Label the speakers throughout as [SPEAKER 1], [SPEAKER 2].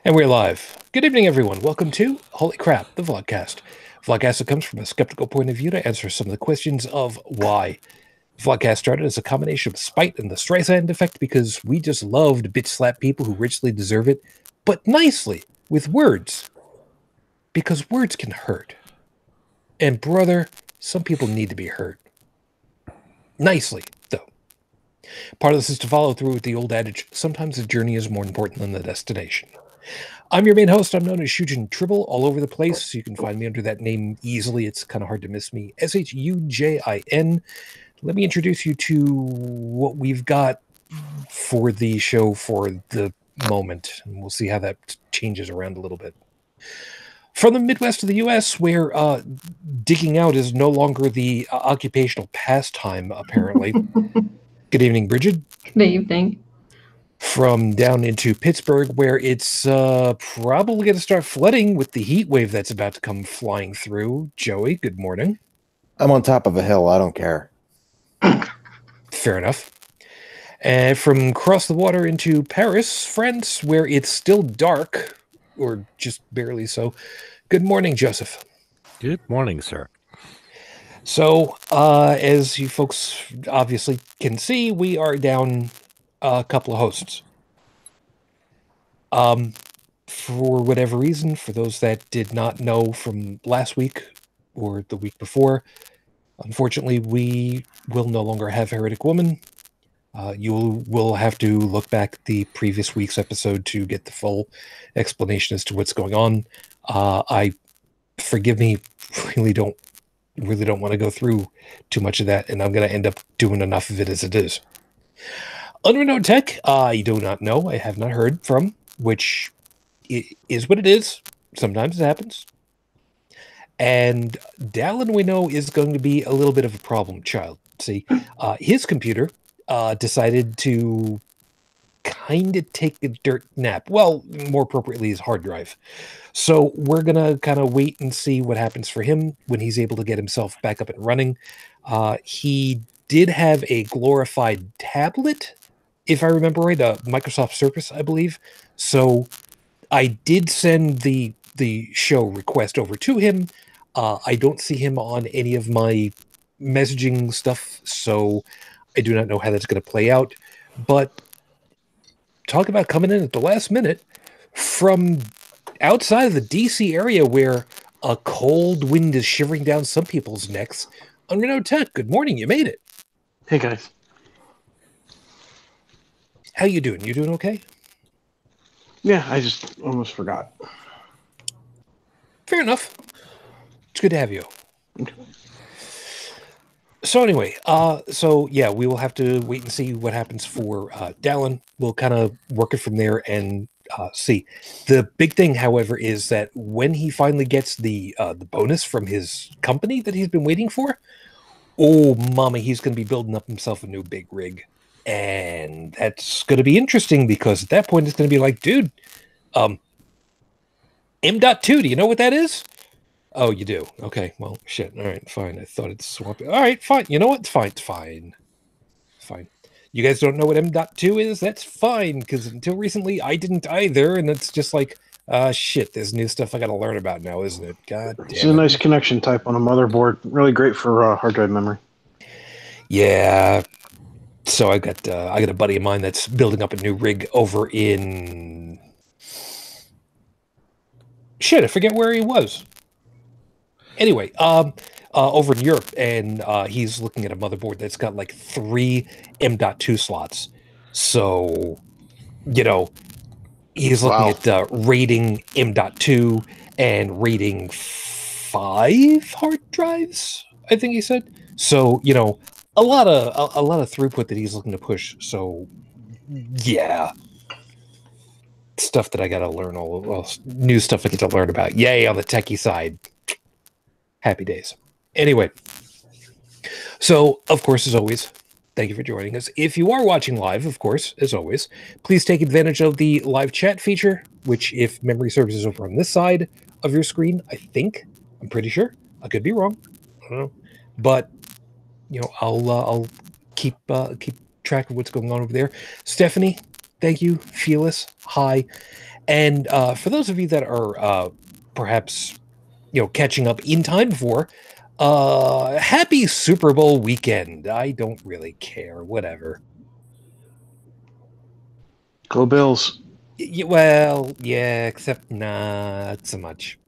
[SPEAKER 1] And we're live. Good evening, everyone. Welcome to Holy Crap, the vlogcast. Vlogcast that comes from a skeptical point of view to answer some of the questions of why. The vlogcast started as a combination of spite and the Streisand effect because we just love to bitch slap people who richly deserve it, but nicely, with words. Because words can hurt. And brother, some people need to be hurt. Nicely, though. Part of this is to follow through with the old adage, sometimes the journey is more important than the destination. I'm your main host. I'm known as Shujin Tribble all over the place, so you can find me under that name easily. It's kind of hard to miss me. Shujin. Let me introduce you to what we've got for the show for the moment, and we'll see how that changes around a little bit. From the Midwest of the U.S., where digging out is no longer the occupational pastime, apparently. Good evening, Brigid.
[SPEAKER 2] Good evening.
[SPEAKER 1] From down into Pittsburgh, where it's probably going to start flooding with the heat wave that's about to come flying through. Joey, good morning.
[SPEAKER 3] I'm on top of a hill. I don't care.
[SPEAKER 1] Fair enough. And from across the water into Paris, France, where it's still dark, or just barely so. Good morning, Joseph.
[SPEAKER 4] Good morning, sir.
[SPEAKER 1] So, as you folks obviously can see, we are down a couple of hosts. For whatever reason, for those that did not know from last week or the week before, unfortunately, we will no longer have HereticWoman. You will have to look back at the previous week's episode to get the full explanation as to what's going on. Forgive me, really don't want to go through too much of that, and I'm going to end up doing enough of it as it is. UnrenownedTech, I do not know. I have not heard from, which is what it is. Sometimes it happens. And Dalan, we know, is going to be a little bit of a problem child. See, his computer decided to kind of take a dirt nap. Well, more appropriately, his hard drive. So we're going to kind of wait and see what happens for him when he's able to get himself back up and running. He did have a glorified tablet, if I remember right, a Microsoft Surface, I believe. So I did send the show request over to him. I don't see him on any of my messaging stuff, so I do not know how that's going to play out. But talk about coming in at the last minute from outside of the DC area where a cold wind is shivering down some people's necks. UnrenownedTech, good morning. You made it.
[SPEAKER 5] Hey, guys.
[SPEAKER 1] How you doing? You doing okay?
[SPEAKER 5] Yeah, I just almost forgot.
[SPEAKER 1] Fair enough. It's good to have you.
[SPEAKER 5] Okay.
[SPEAKER 1] So anyway, yeah, we will have to wait and see what happens for Dalan. We'll kind of work it from there and see. The big thing, however, is that when he finally gets the bonus from his company that he's been waiting for, oh, mama, he's going to be building up himself a new big rig. And that's going to be interesting because at that point, it's going to be like, dude, M.2, do you know what that is? Oh, you do? Okay, well, shit. All right, fine. I thought it's swapping. All right, fine. You know what? It's fine. You guys don't know what M.2 is? That's fine, because until recently, I didn't either, and it's just like, shit, there's new stuff I got to learn about now, isn't it? God damn it.
[SPEAKER 5] It's a nice connection type on a motherboard. Really great for hard drive memory.
[SPEAKER 1] Yeah. So I got a buddy of mine that's building up a new rig over in... Shit, I forget where he was. Anyway, over in Europe, and he's looking at a motherboard that's got like 3 M.2 slots. So, you know, he's looking at rating M.2 and rating 5 hard drives, I think he said. So, you know, a lot of throughput that he's looking to push. So, yeah, stuff that I got to learn, new stuff I get to learn about. Yay, on the techie side. Happy days. Anyway, so, of course, as always, thank you for joining us. If you are watching live, of course, as always, please take advantage of the live chat feature, which, if memory serves, is over on this side of your screen, I think. I'm pretty sure. I could be wrong. I don't know. But, you know, I'll keep track of what's going on over there. Stephanie, Thank you, Fearless. Hi. And for those of you that are perhaps catching up in time for, happy Super Bowl weekend. I don't really care. Whatever.
[SPEAKER 5] Go Bills.
[SPEAKER 1] Well, yeah, except not so much.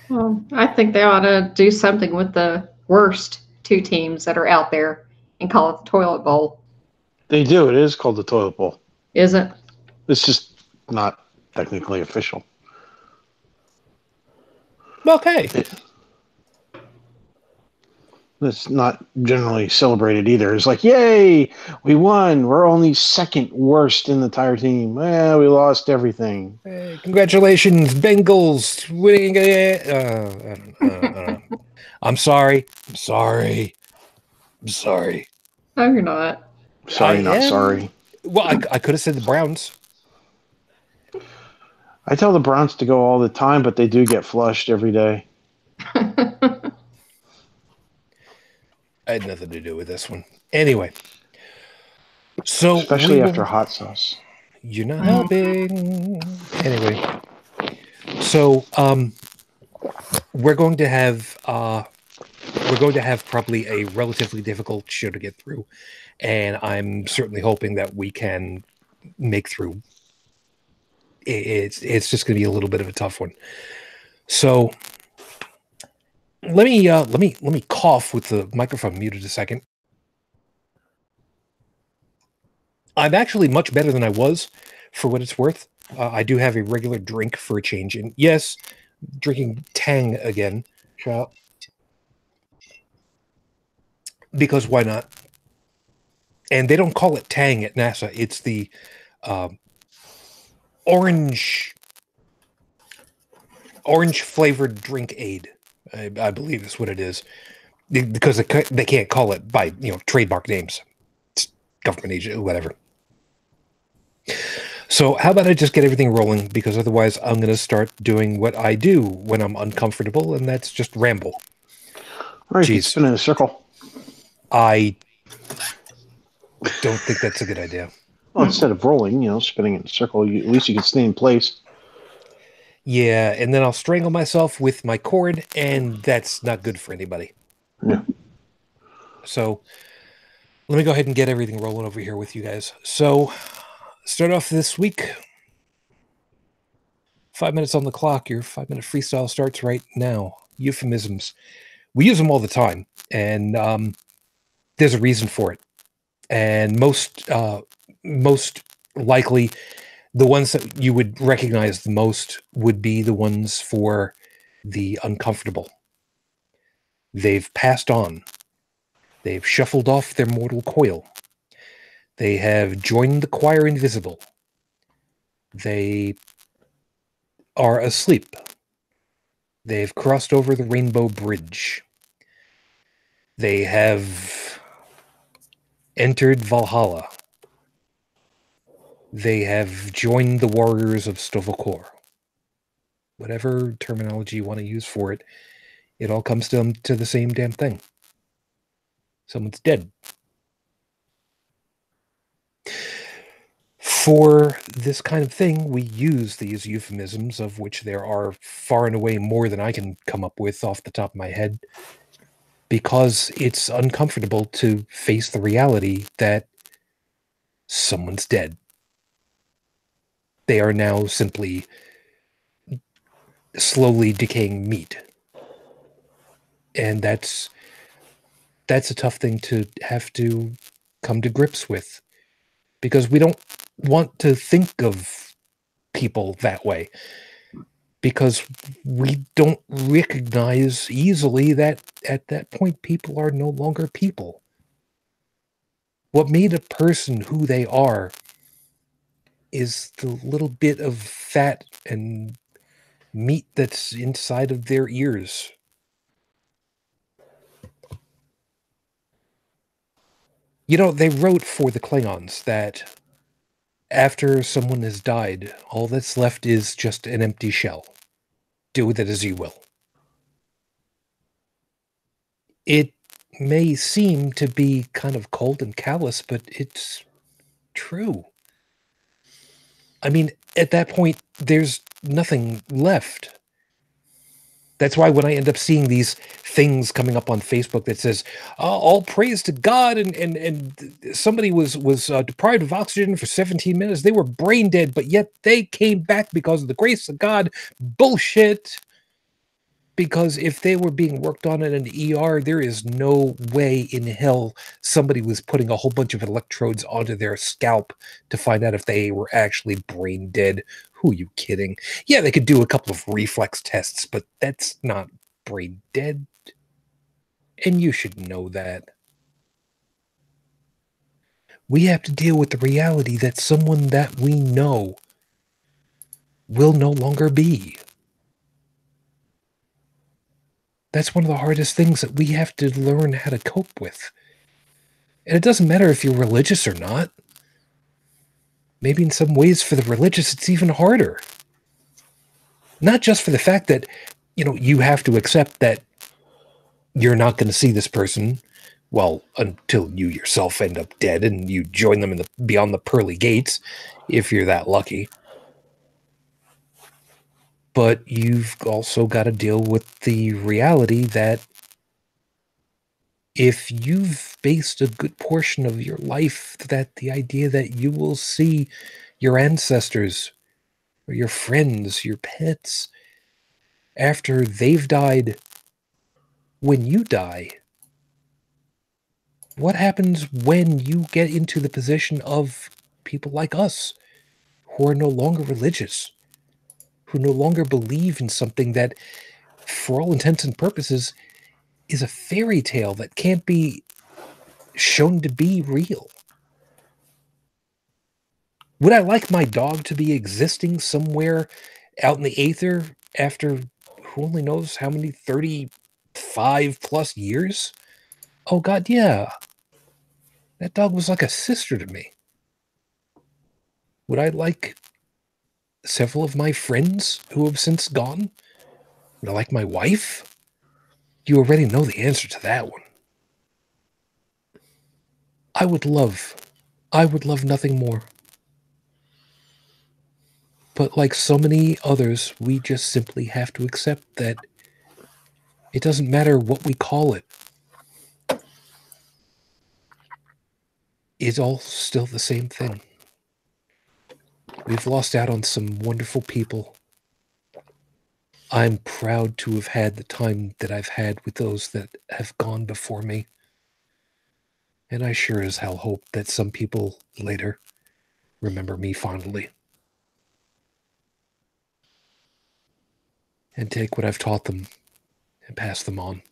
[SPEAKER 2] Well, I think they ought to do something with the worst two teams that are out there and call it the toilet bowl.
[SPEAKER 5] They do. It is called the toilet bowl.
[SPEAKER 2] Is it?
[SPEAKER 5] It's just not technically official.
[SPEAKER 1] Okay.
[SPEAKER 5] It's not generally celebrated either. It's like, yay, we won. We're only second worst in the entire team. We lost everything.
[SPEAKER 1] Hey, congratulations, Bengals winning. I'm sorry. I'm sorry. I'm sorry.
[SPEAKER 2] No, you're not.
[SPEAKER 5] Sorry, not sorry.
[SPEAKER 1] Well, I could have said the Browns.
[SPEAKER 5] I tell the Browns to go all the time, but they do get flushed every day.
[SPEAKER 1] I had nothing to do with this one. Anyway. So
[SPEAKER 5] especially after hot sauce.
[SPEAKER 1] You're not helping. Anyway. So we're going to have probably a relatively difficult show to get through. And I'm certainly hoping that we can make through. It's just going to be a little bit of a tough one. So let me cough with the microphone muted a second. I'm actually much better than I was, for what it's worth. I do have a regular drink for a change, and yes, drinking Tang again.
[SPEAKER 3] Shout.
[SPEAKER 1] Because why not? And they don't call it Tang at NASA. It's the orange flavored drink aid. I believe is what it is, because they can't call it by trademark names. It's government agent, whatever. So how about I just get everything rolling, because otherwise I'm going to start doing what I do when I'm uncomfortable, and that's just ramble.
[SPEAKER 5] All right, spin in a circle.
[SPEAKER 1] I don't think that's a good idea.
[SPEAKER 5] Well, instead of rolling, spinning in a circle, at least you can stay in place.
[SPEAKER 1] Yeah, and then I'll strangle myself with my cord, and that's not good for anybody.
[SPEAKER 5] Yeah.
[SPEAKER 1] So let me go ahead and get everything rolling over here with you guys. So start off this week. 5 minutes on the clock. Your 5-minute freestyle starts right now. Euphemisms. We use them all the time, and there's a reason for it. And most likely, the ones that you would recognize the most would be the ones for the uncomfortable. They've passed on. They've shuffled off their mortal coil. They have joined the choir invisible. They are asleep. They've crossed over the rainbow bridge. They have entered Valhalla. They have joined the warriors of Sto-vo-kor. Whatever terminology you want to use for it, it all comes to the same damn thing. Someone's dead. For this kind of thing, we use these euphemisms, of which there are far and away more than I can come up with off the top of my head, because it's uncomfortable to face the reality that someone's dead. They are now simply slowly decaying meat. And that's a tough thing to have to come to grips with, because we don't want to think of people that way, because we don't recognize easily that at that point people are no longer people. What made a person who they are is the little bit of fat and meat that's inside of their ears. They wrote for the Klingons that after someone has died, all that's left is just an empty shell. Do with it as you will. It may seem to be kind of cold and callous, but it's true. I mean, at that point, there's nothing left. That's why when I end up seeing these things coming up on Facebook that says, all praise to God, and somebody was deprived of oxygen for 17 minutes, they were brain dead, but yet they came back because of the grace of God. Bullshit. Because if they were being worked on in an ER, there is no way in hell somebody was putting a whole bunch of electrodes onto their scalp to find out if they were actually brain dead. Who are you kidding? Yeah, they could do a couple of reflex tests, but that's not brain dead. And you should know that. We have to deal with the reality that someone that we know will no longer be. That's one of the hardest things that we have to learn how to cope with. And it doesn't matter if you're religious or not. Maybe in some ways for the religious, it's even harder. Not just for the fact that, you have to accept that you're not going to see this person, well, until you yourself end up dead and you join them beyond the pearly gates, if you're that lucky. But you've also got to deal with the reality that if you've based a good portion of your life that the idea that you will see your ancestors or your friends, your pets, after they've died, when you die, what happens when you get into the position of people like us who are no longer religious, who no longer believe in something that, for all intents and purposes, is a fairy tale that can't be shown to be real? Would I like my dog to be existing somewhere out in the aether after who only knows how many 35 plus years? Oh God, yeah. That dog was like a sister to me. Would I like several of my friends who have since gone? Would I like my wife? You already know the answer to that one. I would love nothing more. But like so many others, we just simply have to accept that it doesn't matter what we call it. It's all still the same thing. We've lost out on some wonderful people. I'm proud to have had the time that I've had with those that have gone before me. And I sure as hell hope that some people later remember me fondly. And take what I've taught them and pass them on.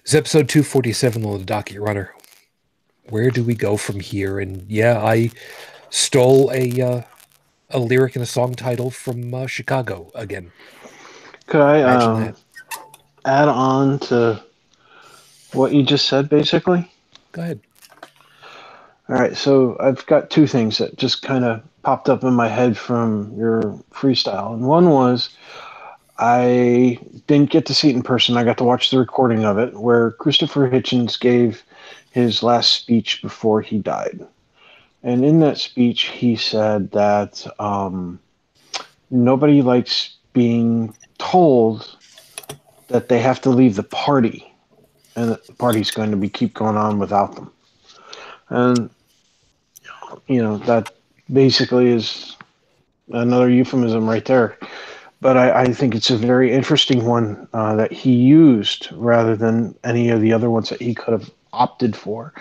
[SPEAKER 1] It's episode 247 on the docket runner. Where do we go from here? And yeah, I stole a lyric and a song title from Chicago again.
[SPEAKER 5] Could I add on to what you just said, basically?
[SPEAKER 1] Go ahead.
[SPEAKER 5] All right, so I've got two things that just kind of popped up in my head from your freestyle. And one was, I didn't get to see it in person. I got to watch the recording of it where Christopher Hitchens gave his last speech before he died. And in that speech, he said that nobody likes being told that they have to leave the party and that the party's going to keep going on without them. And, that basically is another euphemism right there. But I think it's a very interesting one that he used rather than any of the other ones that he could have opted for.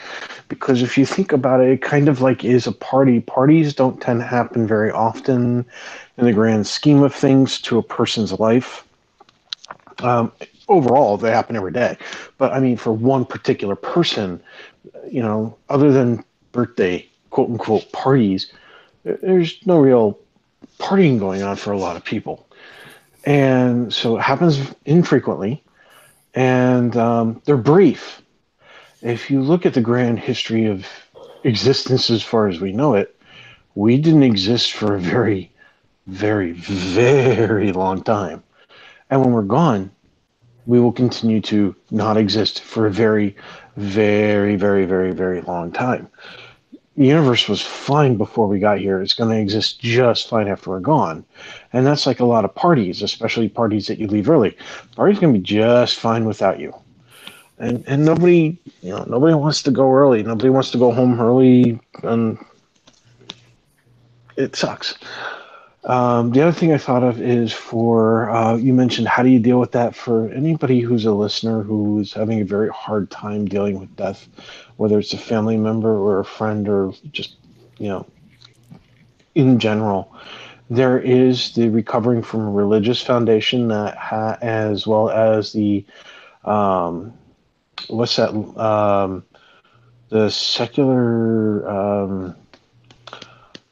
[SPEAKER 5] Because if you think about it, it kind of like is a party. Parties don't tend to happen very often in the grand scheme of things to a person's life. Overall, they happen every day. But I mean, for one particular person, other than birthday, quote unquote, parties, there's no real partying going on for a lot of people. And so it happens infrequently, and they're brief. If you look at the grand history of existence as far as we know it, we didn't exist for a very, very, very long time. And when we're gone, we will continue to not exist for a very, very, very, very, very long time. the universe was fine before we got here. It's going to exist just fine after we're gone. And that's like a lot of parties, especially parties that you leave early. Parties going to be just fine without you. And nobody, nobody wants to go early. Nobody wants to go home early, and it sucks. The other thing I thought of is for, you mentioned, how do you deal with that for anybody who's a listener who's having a very hard time dealing with death, whether it's a family member or a friend or just, in general. There is the Recovering from Religious Foundation that as well as the, what's that, the secular,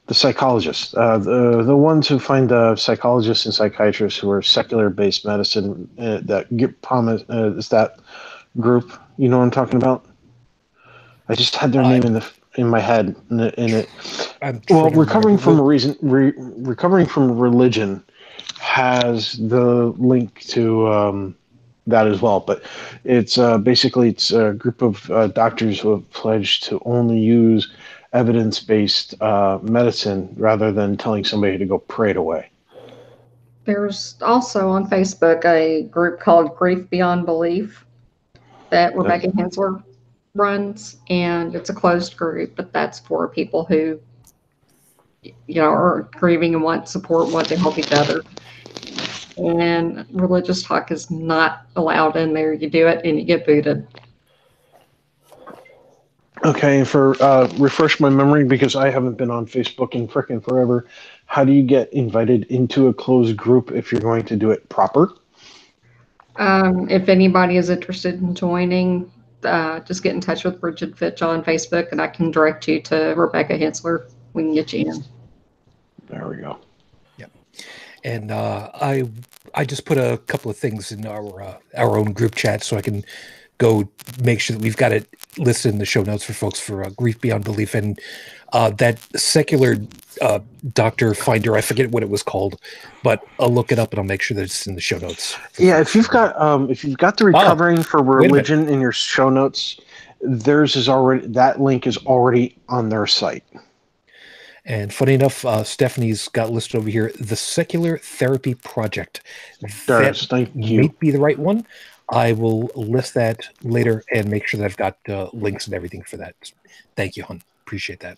[SPEAKER 5] the psychologists, the ones who find psychologists and psychiatrists who are secular-based medicine that get promised is that group. You know what I'm talking about? I just had their name in my head. Recovering from religion has the link to that as well. But it's basically it's a group of doctors who have pledged to only use evidence-based medicine rather than telling somebody to go pray it away.
[SPEAKER 2] There's also on Facebook a group called Grief Beyond Belief that Rebecca Hensler runs, and it's a closed group, but that's for people who, are grieving and want support, want to help each other. And religious talk is not allowed in there. You do it and you get booted.
[SPEAKER 5] Okay, for refresh my memory, because I haven't been on Facebook in frickin' forever, how do you get invited into a closed group if you're going to do it proper?
[SPEAKER 2] If anybody is interested in joining, just get in touch with Brigid Fitch on Facebook, and I can direct you to Rebecca Hensler. We can get you in.
[SPEAKER 5] There we go.
[SPEAKER 1] Yep. And I just put a couple of things in our own group chat so I can go make sure that we've got it listed in the show notes for folks for Grief Beyond Belief. And that secular doctor finder, I forget what it was called, but I'll look it up and I'll make sure that it's in the show notes.
[SPEAKER 5] Yeah, if you've got the Recovering for Religion in your show notes, that link is already on their site.
[SPEAKER 1] And funny enough, Stephanie's got listed over here, the Secular Therapy Project.
[SPEAKER 5] Thank you.
[SPEAKER 1] Might be the right one. I will list that later and make sure that I've got links and everything for that. Thank you, hon. Appreciate that.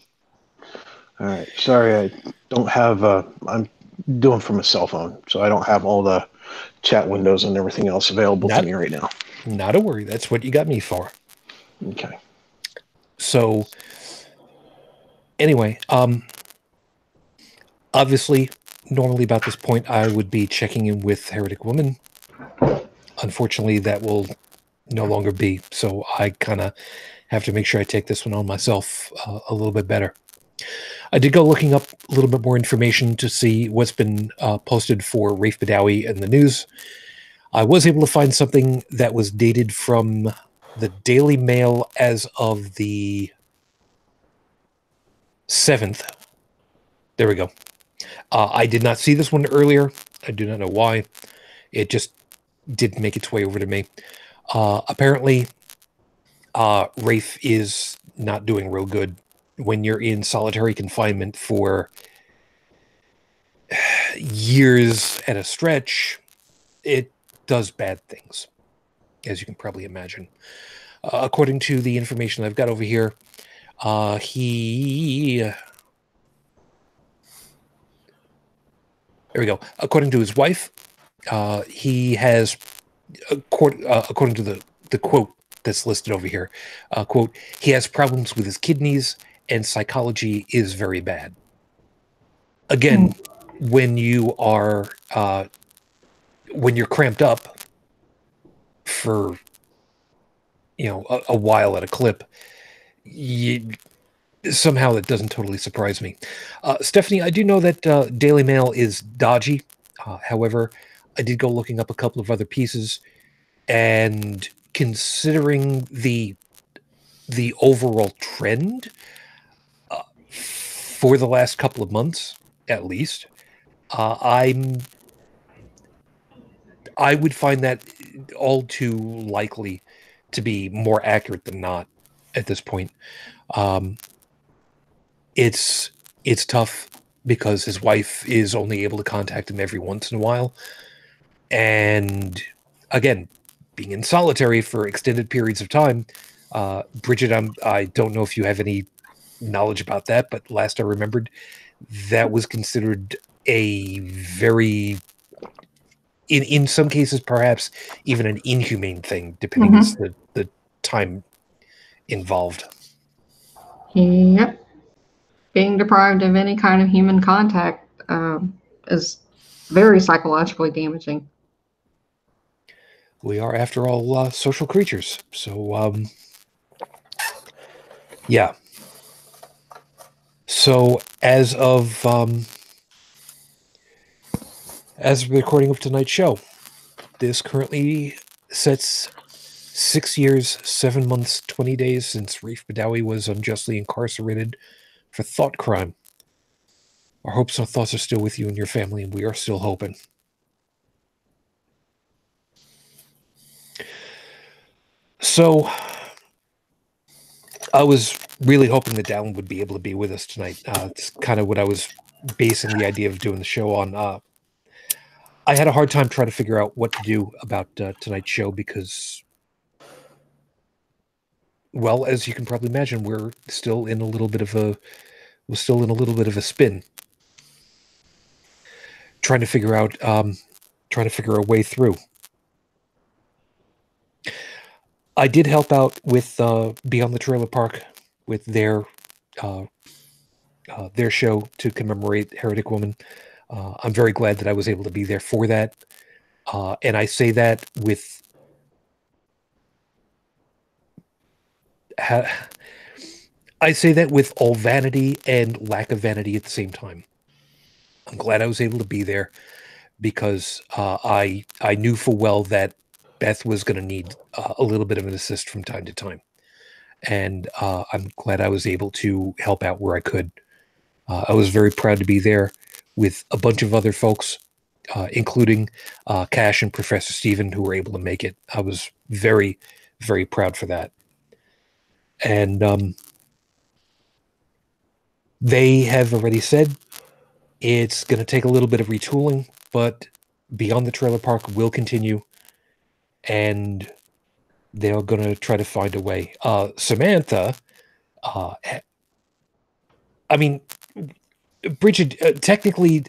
[SPEAKER 5] All right. Sorry, I don't have. I'm doing from a cell phone, so I don't have all the chat windows and everything else available to me right now.
[SPEAKER 1] Not a worry. That's what you got me for.
[SPEAKER 5] Okay.
[SPEAKER 1] So, anyway, obviously, normally about this point, I would be checking in with HereticWoman. Unfortunately, that will no longer be, so I kind of have to make sure I take this one on myself a little bit better. I did go looking up a little bit more information to see what's been posted for Rafe Badawi in the news. I was able to find something that was dated from the Daily Mail as of the 7th. There we go. I did not see this one earlier. I do not know why. It just didn't make its way over to me. Apparently, Rafe is not doing real good. When you're in solitary confinement for years at a stretch, it does bad things, as you can probably imagine. According to the information I've got over here, there we go. According to his wife, he has, according to the quote that's listed over here, quote, he has problems with his kidneys and psychology is very bad. Again, when you are, when you're cramped up for, a while at a clip, somehow that doesn't totally surprise me. Stephanie, I do know that Daily Mail is dodgy. However, I did go looking up a couple of other pieces, and considering the overall trend for the last couple of months, at least, I would find that all too likely to be more accurate than not at this point. it's tough because his wife is only able to contact him every once in a while. And again, being in solitary for extended periods of time, Brigid, I don't know if you have any knowledge about that, but last I remembered, that was considered a very, in some cases, perhaps even an inhumane thing, depending on the time involved.
[SPEAKER 2] Yep. Being deprived of any kind of human contact is very psychologically damaging.
[SPEAKER 1] We are, after all, social creatures. So, yeah. So, as of the recording of tonight's show, this currently sets 6 years, 7 months, 20 days since Rafe Badawi was unjustly incarcerated for thought crime. Our hopes and thoughts are still with you and your family, and we are still hoping. So, I was really hoping that Dalan would be able to be with us tonight. It's kind of what I was basing the idea of doing the show on. I had a hard time trying to figure out what to do about tonight's show because, well, as you can probably imagine, we're still in a little bit of a spin, trying to figure a way through. I did help out with Beyond the Trailer Park with their show to commemorate HereticWoman. I'm very glad that I was able to be there for that, and I say that with all vanity and lack of vanity at the same time. I'm glad I was able to be there because I knew full well that Beth was going to need a little bit of an assist from time to time. And I'm glad I was able to help out where I could. I was very proud to be there with a bunch of other folks, including Cash and Professor Stephen, who were able to make it. I was very, very proud for that. And they have already said it's going to take a little bit of retooling, but Beyond the Trailer Park will continue. And they're going to try to find a way. Samantha, I mean, Brigid, technically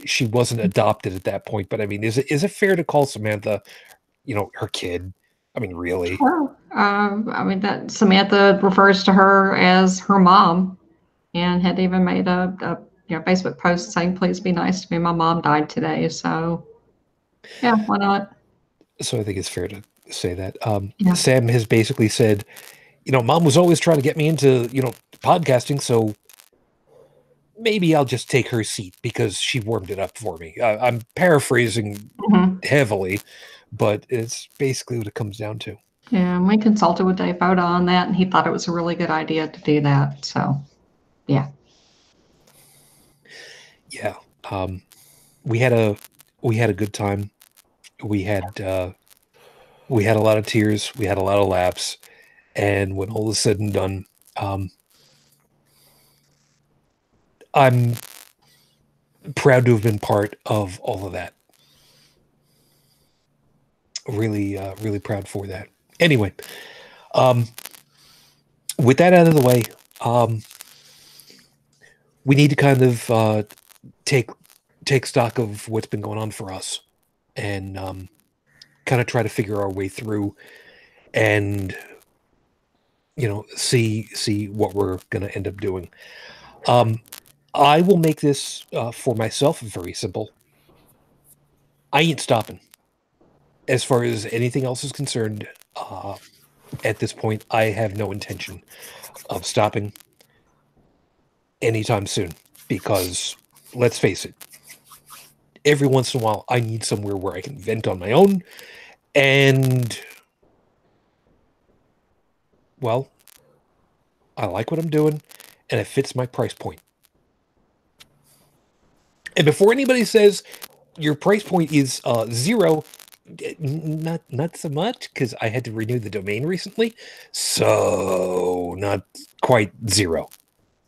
[SPEAKER 1] she wasn't adopted at that point, but I mean, is it fair to call Samantha, her kid? I mean, really?
[SPEAKER 2] Well, I mean, that Samantha refers to her as her mom and had even made a Facebook post saying, "Please be nice to me. My mom died today." So, yeah, why not?
[SPEAKER 1] So I think it's fair to say that.
[SPEAKER 2] Yeah.
[SPEAKER 1] Sam has basically said, Mom was always trying to get me into, podcasting, so maybe I'll just take her seat because she warmed it up for me. I'm paraphrasing heavily, but it's basically what it comes down to.
[SPEAKER 2] Yeah, we consulted with Dave Boda on that, and he thought it was a really good idea to do that. So, yeah.
[SPEAKER 1] Yeah. We had a good time. We had a lot of tears. We had a lot of laughs. And when all is said and done, I'm proud to have been part of all of that. Really, really proud for that. Anyway, with that out of the way, we need to kind of take stock of what's been going on for us and kind of try to figure our way through and see what we're going to end up doing. I will make this for myself very simple. I ain't stopping. As far as anything else is concerned, at this point, I have no intention of stopping anytime soon because, let's face it, every once in a while, I need somewhere where I can vent on my own and, well, I like what I'm doing and it fits my price point. And before anybody says your price point is $0, Not so much, because I had to renew the domain recently, so not quite zero.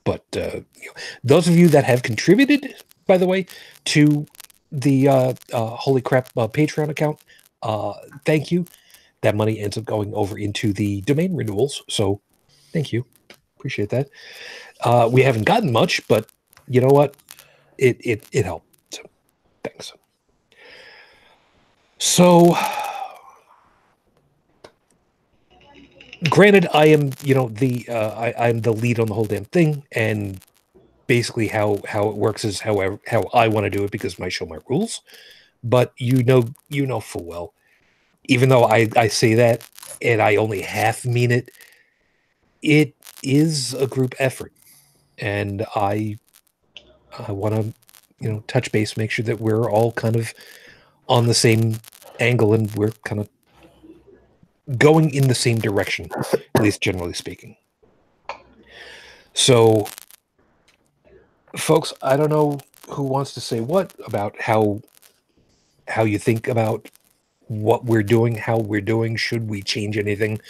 [SPEAKER 1] But those of you that have contributed, by the way, to the Holy Crap Patreon account, thank you. That money ends up going over into the domain renewals, so thank you. Appreciate that. We haven't gotten much, but you know what? It helped. So thanks. So, granted, I am, I'm the lead on the whole damn thing, and basically how it works is how I want to do it because my show, my rules. But you know full well, even though I say that and I only half mean it, it is a group effort, and I want to touch base, make sure that we're all kind of on the same angle and we're kind of going in the same direction, at least generally speaking. So, folks, I don't know who wants to say what about how you think about what we're doing, how we're doing, should we change anything.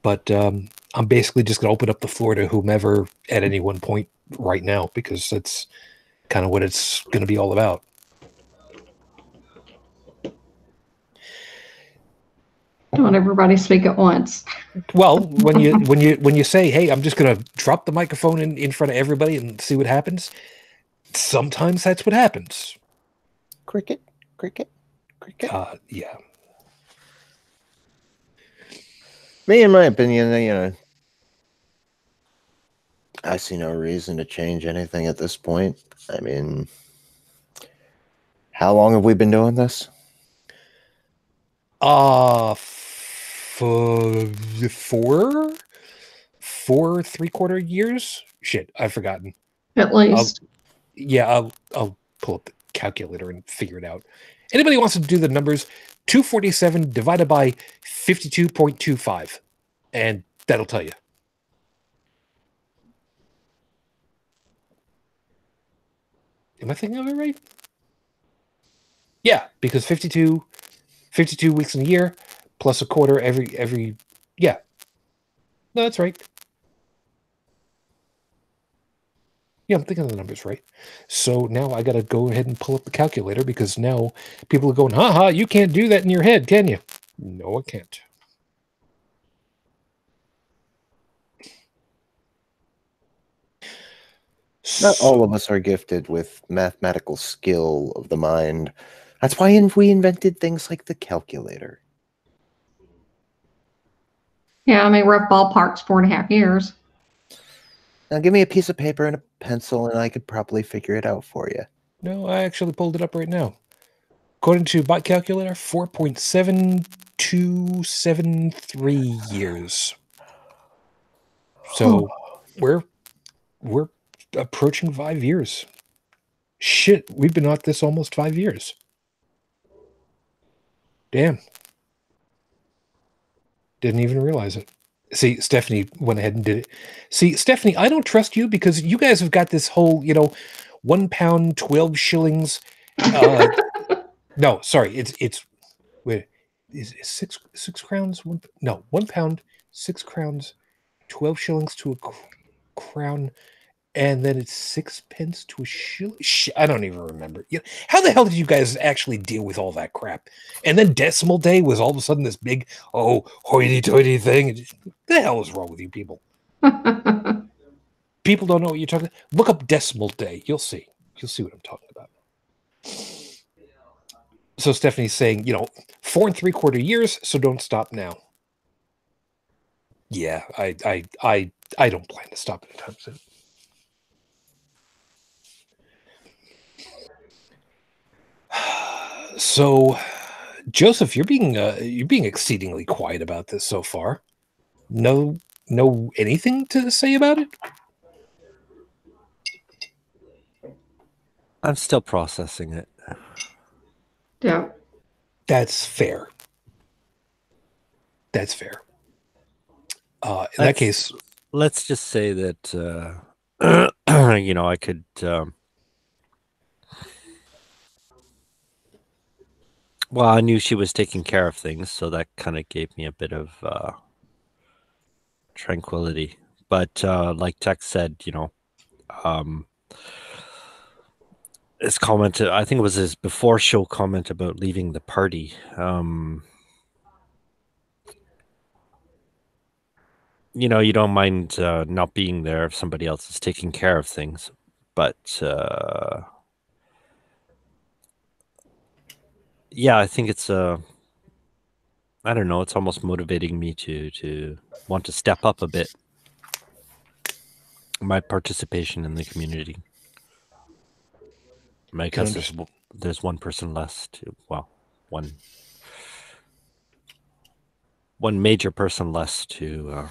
[SPEAKER 1] But I'm basically just going to open up the floor to whomever at any one point right now, because that's kind of what it's going to be all about.
[SPEAKER 2] Don't everybody speak at once.
[SPEAKER 1] Well, when you say, "Hey, I'm just going to drop the microphone in front of everybody and see what happens," sometimes that's what happens.
[SPEAKER 3] Cricket.
[SPEAKER 1] Yeah.
[SPEAKER 3] Me, in my opinion, I see no reason to change anything at this point. I mean, how long have we been doing this?
[SPEAKER 1] For 4 3/4 years. Shit, I've forgotten.
[SPEAKER 2] At least.
[SPEAKER 1] I'll pull up the calculator and figure it out. Anybody wants to do the numbers? 247 divided by 52.25, and that'll tell you. Am I thinking of it right? Yeah, because 52 weeks in a year plus a quarter every yeah. No, that's right. Yeah, I'm thinking of the numbers right. So now I got to go ahead and pull up the calculator, because now people are going, haha, you can't do that in your head, can you? No, I can't.
[SPEAKER 3] Not all of us are gifted with mathematical skill of the mind. That's why we invented things like the calculator.
[SPEAKER 2] Yeah, I mean, rough ballpark's 4.5 years.
[SPEAKER 3] Now give me a piece of paper and a pencil, and I could probably figure it out for you.
[SPEAKER 1] No, I actually pulled it up right now. According to Bot Calculator, 4.7273 years. So we're approaching 5 years. Shit, we've been at this almost 5 years. Damn. Didn't even realize it. See, Stephanie went ahead and did it. See, Stephanie, I don't trust you, because you guys have got this whole, 1 pound, 12 shillings. No, sorry. It's wait, is 6 crowns? 1 pound, 6 crowns, 12 shillings to a crown. And then it's 6 pence to a shilling. I don't even remember. How the hell did you guys actually deal with all that crap? And then decimal day was all of a sudden this big, hoity-toity thing. What the hell is wrong with you people? People don't know what you're talking about. Look up decimal day. You'll see. You'll see what I'm talking about. So Stephanie's saying, 4 3/4 years, so don't stop now. Yeah, I don't plan to stop anytime soon. So, Joseph, you're being exceedingly quiet about this so far. No anything to say about it?
[SPEAKER 4] I'm still processing it.
[SPEAKER 2] Yeah.
[SPEAKER 1] That's fair. That's fair. In that case,
[SPEAKER 4] let's just say that I could Well, I knew she was taking care of things, so that kind of gave me a bit of tranquility. But like Tech said, his comment, I think it was his before show comment about leaving the party. You don't mind not being there if somebody else is taking care of things, but yeah, I think it's I don't know, it's almost motivating me to want to step up a bit my participation in the community. Because there's one person less to, well, one major person less to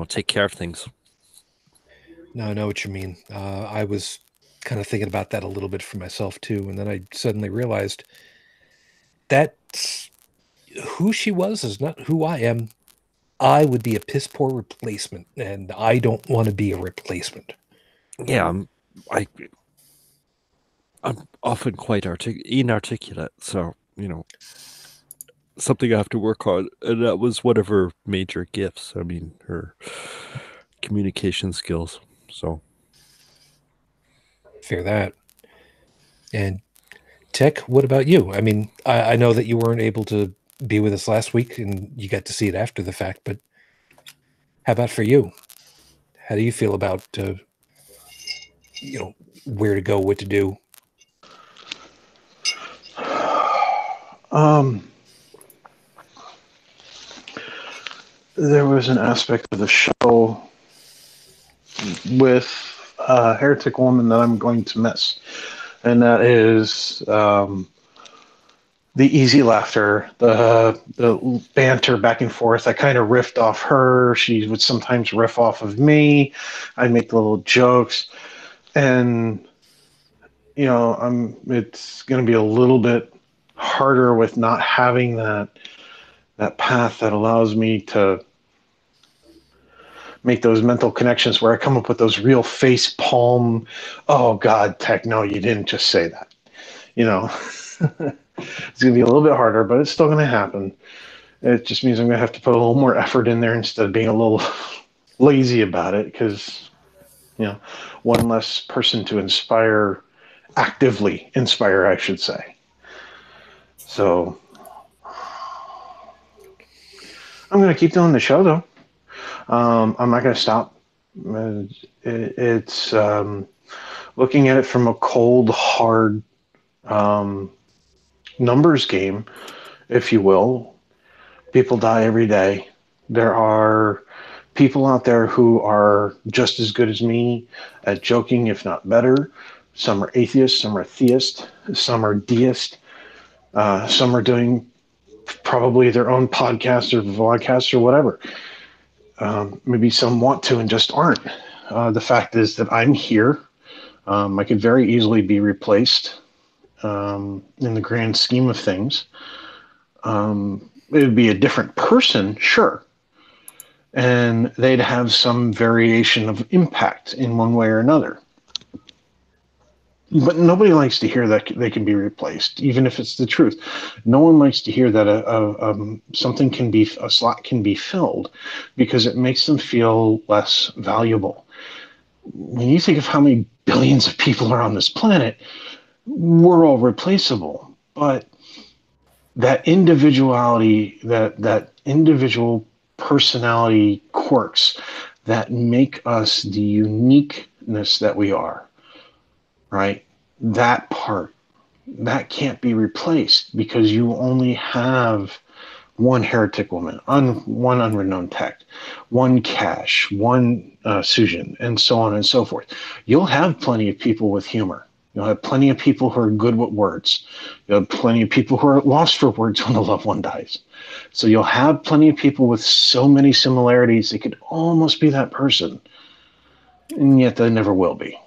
[SPEAKER 4] take care of things.
[SPEAKER 1] No, I know what you mean. I was kind of thinking about that a little bit for myself too, and then I suddenly realized that's who she was is not who I am. I would be a piss poor replacement, and I don't want to be a replacement.
[SPEAKER 4] Yeah, I'm often quite inarticulate, so something I have to work on, and that was one of her major gifts. I mean, her communication skills. So
[SPEAKER 1] Fear that. And Tech, what about you? I mean, I know that you weren't able to be with us last week, and you got to see it after the fact. But how about for you? How do you feel about where to go, what to do?
[SPEAKER 5] There was an aspect of the show with HereticWoman that I'm going to miss, and that is the easy laughter, the banter back and forth. I kind of riffed off her. She would sometimes riff off of me. I'd make little jokes, and it's going to be a little bit harder with not having that path that allows me to make those mental connections where I come up with those real face palm, oh God, Tech, no, you didn't just say that. It's going to be a little bit harder, but it's still going to happen. It just means I'm going to have to put a little more effort in there instead of being a little lazy about it, because, one less person to inspire, actively inspire, I should say. So I'm going to keep doing the show, though. I'm not going to stop. It's looking at it from a cold, hard numbers game, if you will. People die every day. There are people out there who are just as good as me at joking, if not better. Some are atheists, some are theists, some are deists, some are doing probably their own podcast or vlogcast or whatever. Maybe some want to and just aren't. The fact is that I'm here. I could very easily be replaced in the grand scheme of things. It would be a different person, sure. And they'd have some variation of impact in one way or another. But nobody likes to hear that they can be replaced, even if it's the truth. No one likes to hear that a slot can be filled, because it makes them feel less valuable. When you think of how many billions of people are on this planet, we're all replaceable. But that individuality, that individual personality quirks that make us the uniqueness that we are, right? That part, that can't be replaced, because you only have one HereticWoman, one UnrenownedTech, one Cash, one Shujin, and so on and so forth. You'll have plenty of people with humor. You'll have plenty of people who are good with words. You'll have plenty of people who are lost for words when a loved one dies. So you'll have plenty of people with so many similarities they could almost be that person, and yet they never will be.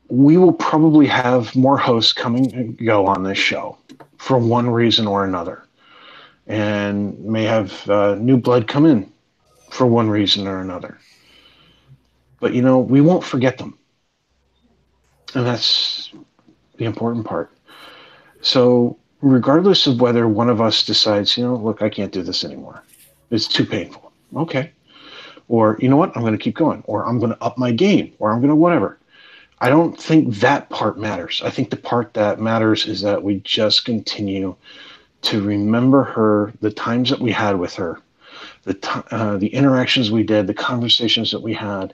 [SPEAKER 5] We will probably have more hosts coming and go on this show for one reason or another, and may have new blood come in for one reason or another. But we won't forget them, and that's the important part. So regardless of whether one of us decides, look, I can't do this anymore. It's too painful. Okay. Or, you know what? I'm going to keep going. Or I'm going to up my game. Or I'm going to whatever. I don't think that part matters. I think the part that matters is that we just continue to remember her, the times that we had with her, the interactions we did, the conversations that we had,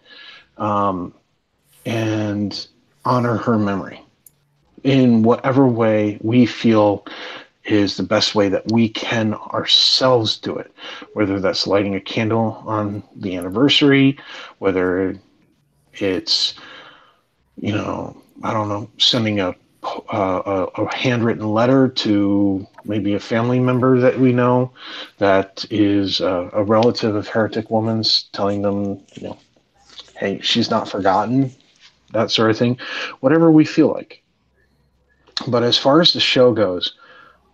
[SPEAKER 5] and honor her memory in whatever way we feel is the best way that we can ourselves do it, whether that's lighting a candle on the anniversary, whether it's, I don't know, sending a handwritten letter to maybe a family member that we know that is a relative of Heretic Woman's, telling them, hey, she's not forgotten, that sort of thing, whatever we feel like. But as far as the show goes,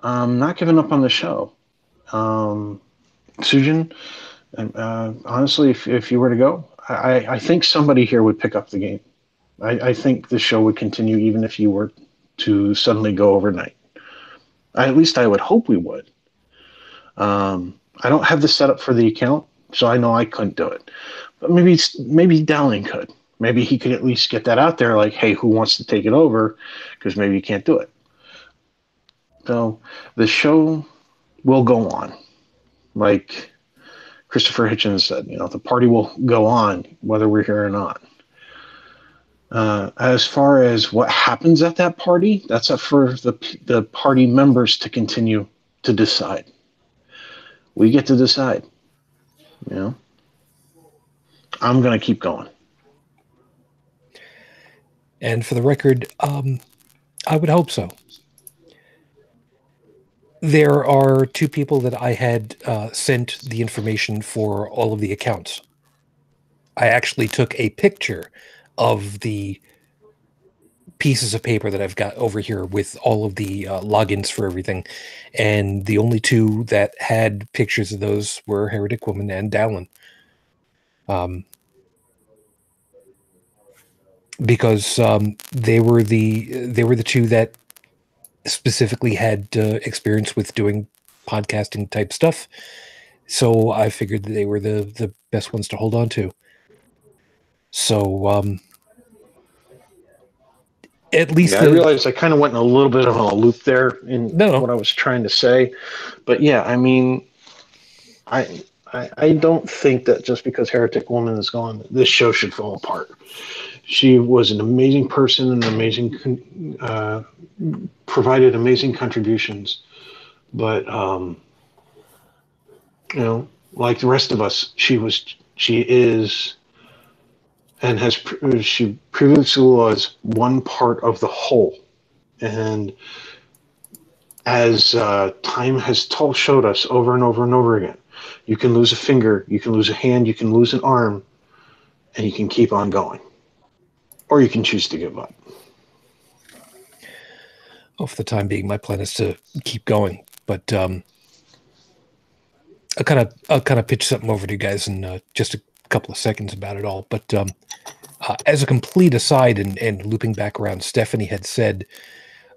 [SPEAKER 5] I'm not giving up on the show. Shujin, honestly, if you were to go, I think somebody here would pick up the game. I think the show would continue even if you were to suddenly go overnight. At least I would hope we would. I don't have the setup for the account, so I know I couldn't do it. But maybe Dalan could. Maybe he could at least get that out there, like, hey, who wants to take it over? Because maybe you can't do it. So the show will go on. Like Christopher Hitchens said, the party will go on whether we're here or not. As far as what happens at that party, that's up for the party members to continue to decide. We get to decide. I'm going to keep going.
[SPEAKER 1] And for the record, I would hope so. There are two people that I had sent the information for all of the accounts. I actually took a picture of the pieces of paper that I've got over here with all of the logins for everything. And the only two that had pictures of those were Heretic Woman and Dalan. Because they were the two that specifically had experience with doing podcasting type stuff. So I figured that they were the best ones to hold on to. So at least
[SPEAKER 5] I realized I kind of went in a little bit of a loop there in
[SPEAKER 1] No.
[SPEAKER 5] what I was trying to say. But yeah, I mean, I don't think that just because Heretic Woman is gone, this show should fall apart. She was an amazing person, an amazing, provided amazing contributions. But, like the rest of us, she is, and she previously was one part of the whole. And as time has showed us over and over and over again, you can lose a finger, you can lose a hand, you can lose an arm, and you can keep on going. Or you can choose to give up.
[SPEAKER 1] Oh, for the time being, my plan is to keep going. But I'll kind of pitch something over to you guys in just a couple of seconds about it all. But as a complete aside and looping back around, Stephanie had said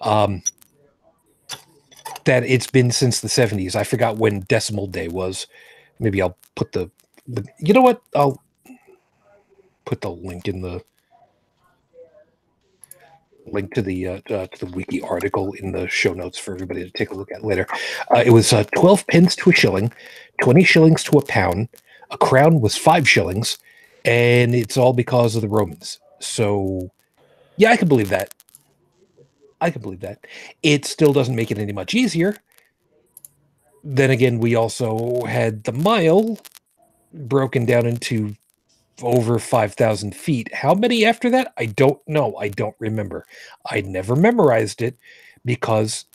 [SPEAKER 1] that it's been since the 70s. I forgot when Decimal Day was. Maybe I'll put the you know what? I'll put the link in the link to the wiki article in the show notes for everybody to take a look at later. It was 12 pence to a shilling, 20 shillings to a pound. A crown was 5 shillings, and it's all because of the Romans. So, yeah, I can believe that. It still doesn't make it any much easier. Then again, we also had the mile broken down into over 5,000 feet. How many after that? I don't know. I don't remember. I never memorized it because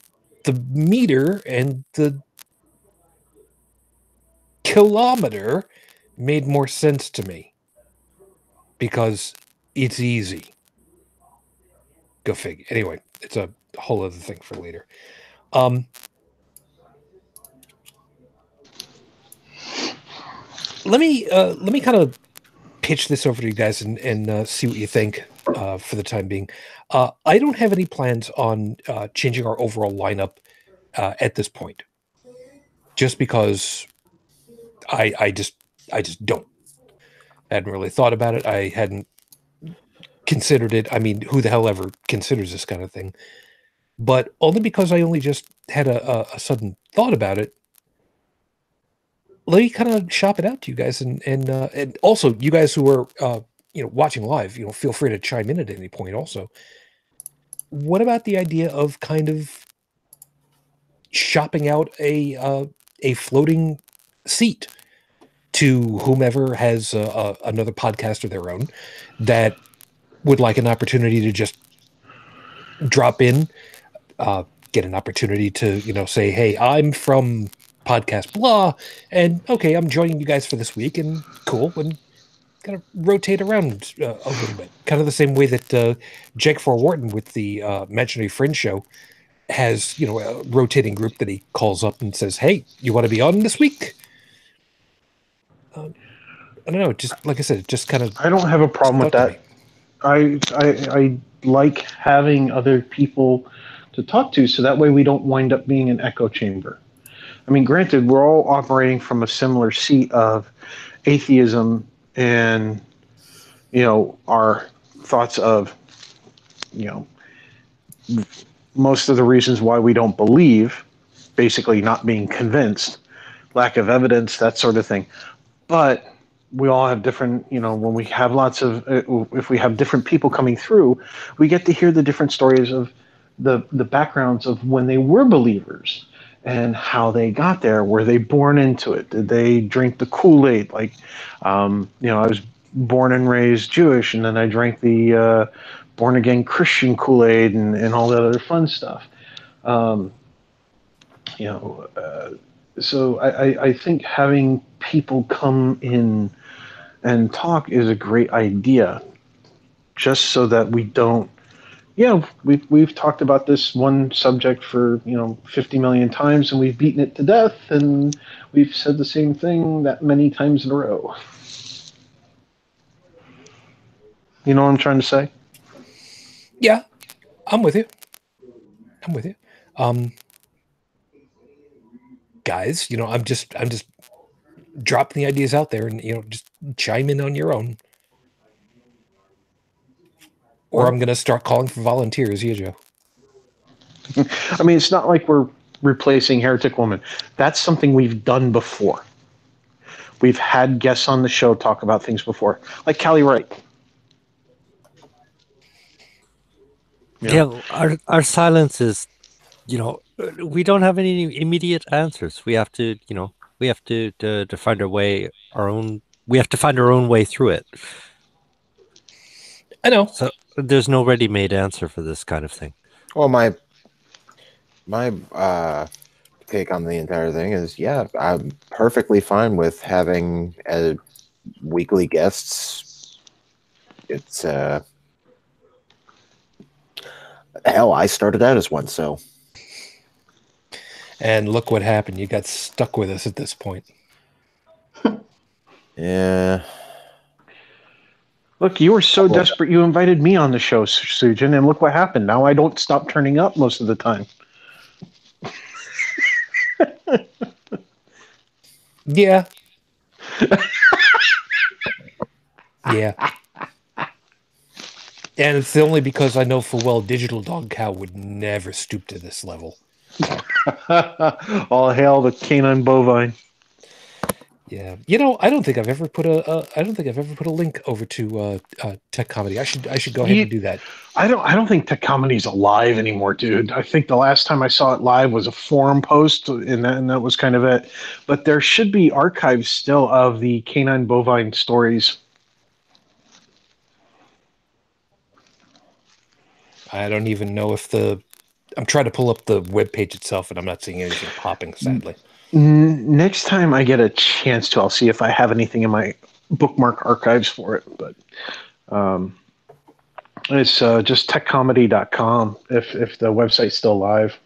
[SPEAKER 1] the meter and the kilometer made more sense to me because it's easy. Go figure. Anyway, it's a whole other thing for later. Let me kind of pitch this over to you guys and see what you think. for the time being. I don't have any plans on changing our overall lineup at this point, just because I just don't. I hadn't really thought about it. I hadn't considered it. I mean, who the hell ever considers this kind of thing? But only because I only just had a sudden thought about it. Let me kind of shop it out to you guys, and also you guys who are watching live, feel free to chime in at any point. Also, what about the idea of kind of shopping out a floating seat to whomever has another podcast of their own that would like an opportunity to just drop in, get an opportunity to say, hey, I'm from podcast blah, and okay, I'm joining you guys for this week, and cool, and kind of rotate around a little bit, kind of the same way that Jake Wharton with the Imaginary Friend show has a rotating group that he calls up and says, hey, you want to be on this week? I don't know, just like I said, just kind of
[SPEAKER 5] I don't have a problem with that. I like having other people to talk to, so that way we don't wind up being an echo chamber. I mean, granted, we're all operating from a similar seat of atheism and, our thoughts of, most of the reasons why we don't believe, basically not being convinced, lack of evidence, that sort of thing. But we all have different, when we have if we have different people coming through, we get to hear the different stories of the backgrounds of when they were believers and how they got there. Were they born into it? Did they drink the Kool-Aid? Like, I was born and raised Jewish, and then I drank the born-again Christian Kool-Aid and all that other fun stuff. So I think having people come in and talk is a great idea, just so that we don't. We've talked about this one subject for 50 million times, and we've beaten it to death, and we've said the same thing that many times in a row. You know what I'm trying to say?
[SPEAKER 1] Yeah, I'm with you. Guys, I'm just dropping the ideas out there, and just chime in on your own. Or I'm going to start calling for volunteers. Yeah, Joe.
[SPEAKER 5] I mean, it's not like we're replacing HereticWoman. That's something we've done before. We've had guests on the show talk about things before, like Callie Wright.
[SPEAKER 4] Yeah, our silence is, we don't have any immediate answers. We have to, to find our own way through it.
[SPEAKER 1] I know.
[SPEAKER 4] So there's no ready-made answer for this kind of thing.
[SPEAKER 3] Well, my take on the entire thing is, yeah, I'm perfectly fine with having weekly guests. It's hell, I started out as one, so.
[SPEAKER 1] And look what happened. You got stuck with us at this point.
[SPEAKER 3] Yeah.
[SPEAKER 5] Look, you were so desperate you invited me on the show, Shujin, and look what happened. Now I don't stop turning up most of the time.
[SPEAKER 1] Yeah. Yeah. And it's only because I know full well Digital Dog Cow would never stoop to this level.
[SPEAKER 5] All hail the canine bovine.
[SPEAKER 1] Yeah, I don't think I've ever put a link over to Tech Comedy. I should go ahead and do that.
[SPEAKER 5] I don't think Tech Comedy's alive anymore, dude. I think the last time I saw it live was a forum post, and that was kind of it. But there should be archives still of the canine bovine stories.
[SPEAKER 1] I don't even know if I'm trying to pull up the webpage itself, and I'm not seeing anything popping, sadly.
[SPEAKER 5] Next time I get a chance to, I'll see if I have anything in my bookmark archives for it. But it's just techcomedy.com if the website's still live.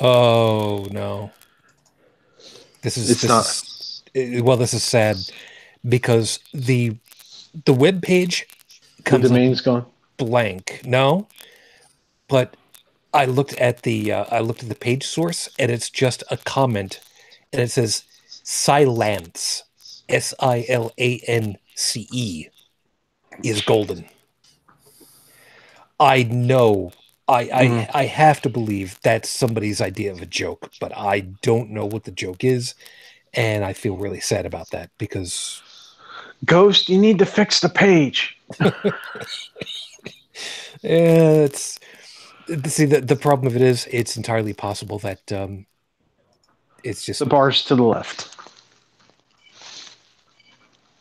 [SPEAKER 1] Oh no, this is sad because the webpage comes up
[SPEAKER 5] domain's gone.
[SPEAKER 1] blank. No, but I looked at the page source, and it's just a comment, and it says Silance, SILANCE is golden. I know. I have to believe that's somebody's idea of a joke, but I don't know what the joke is, and I feel really sad about that because
[SPEAKER 5] Ghost, you need to fix the page.
[SPEAKER 1] it's see the problem of it is it's entirely possible that it's just
[SPEAKER 5] The bar's to the left.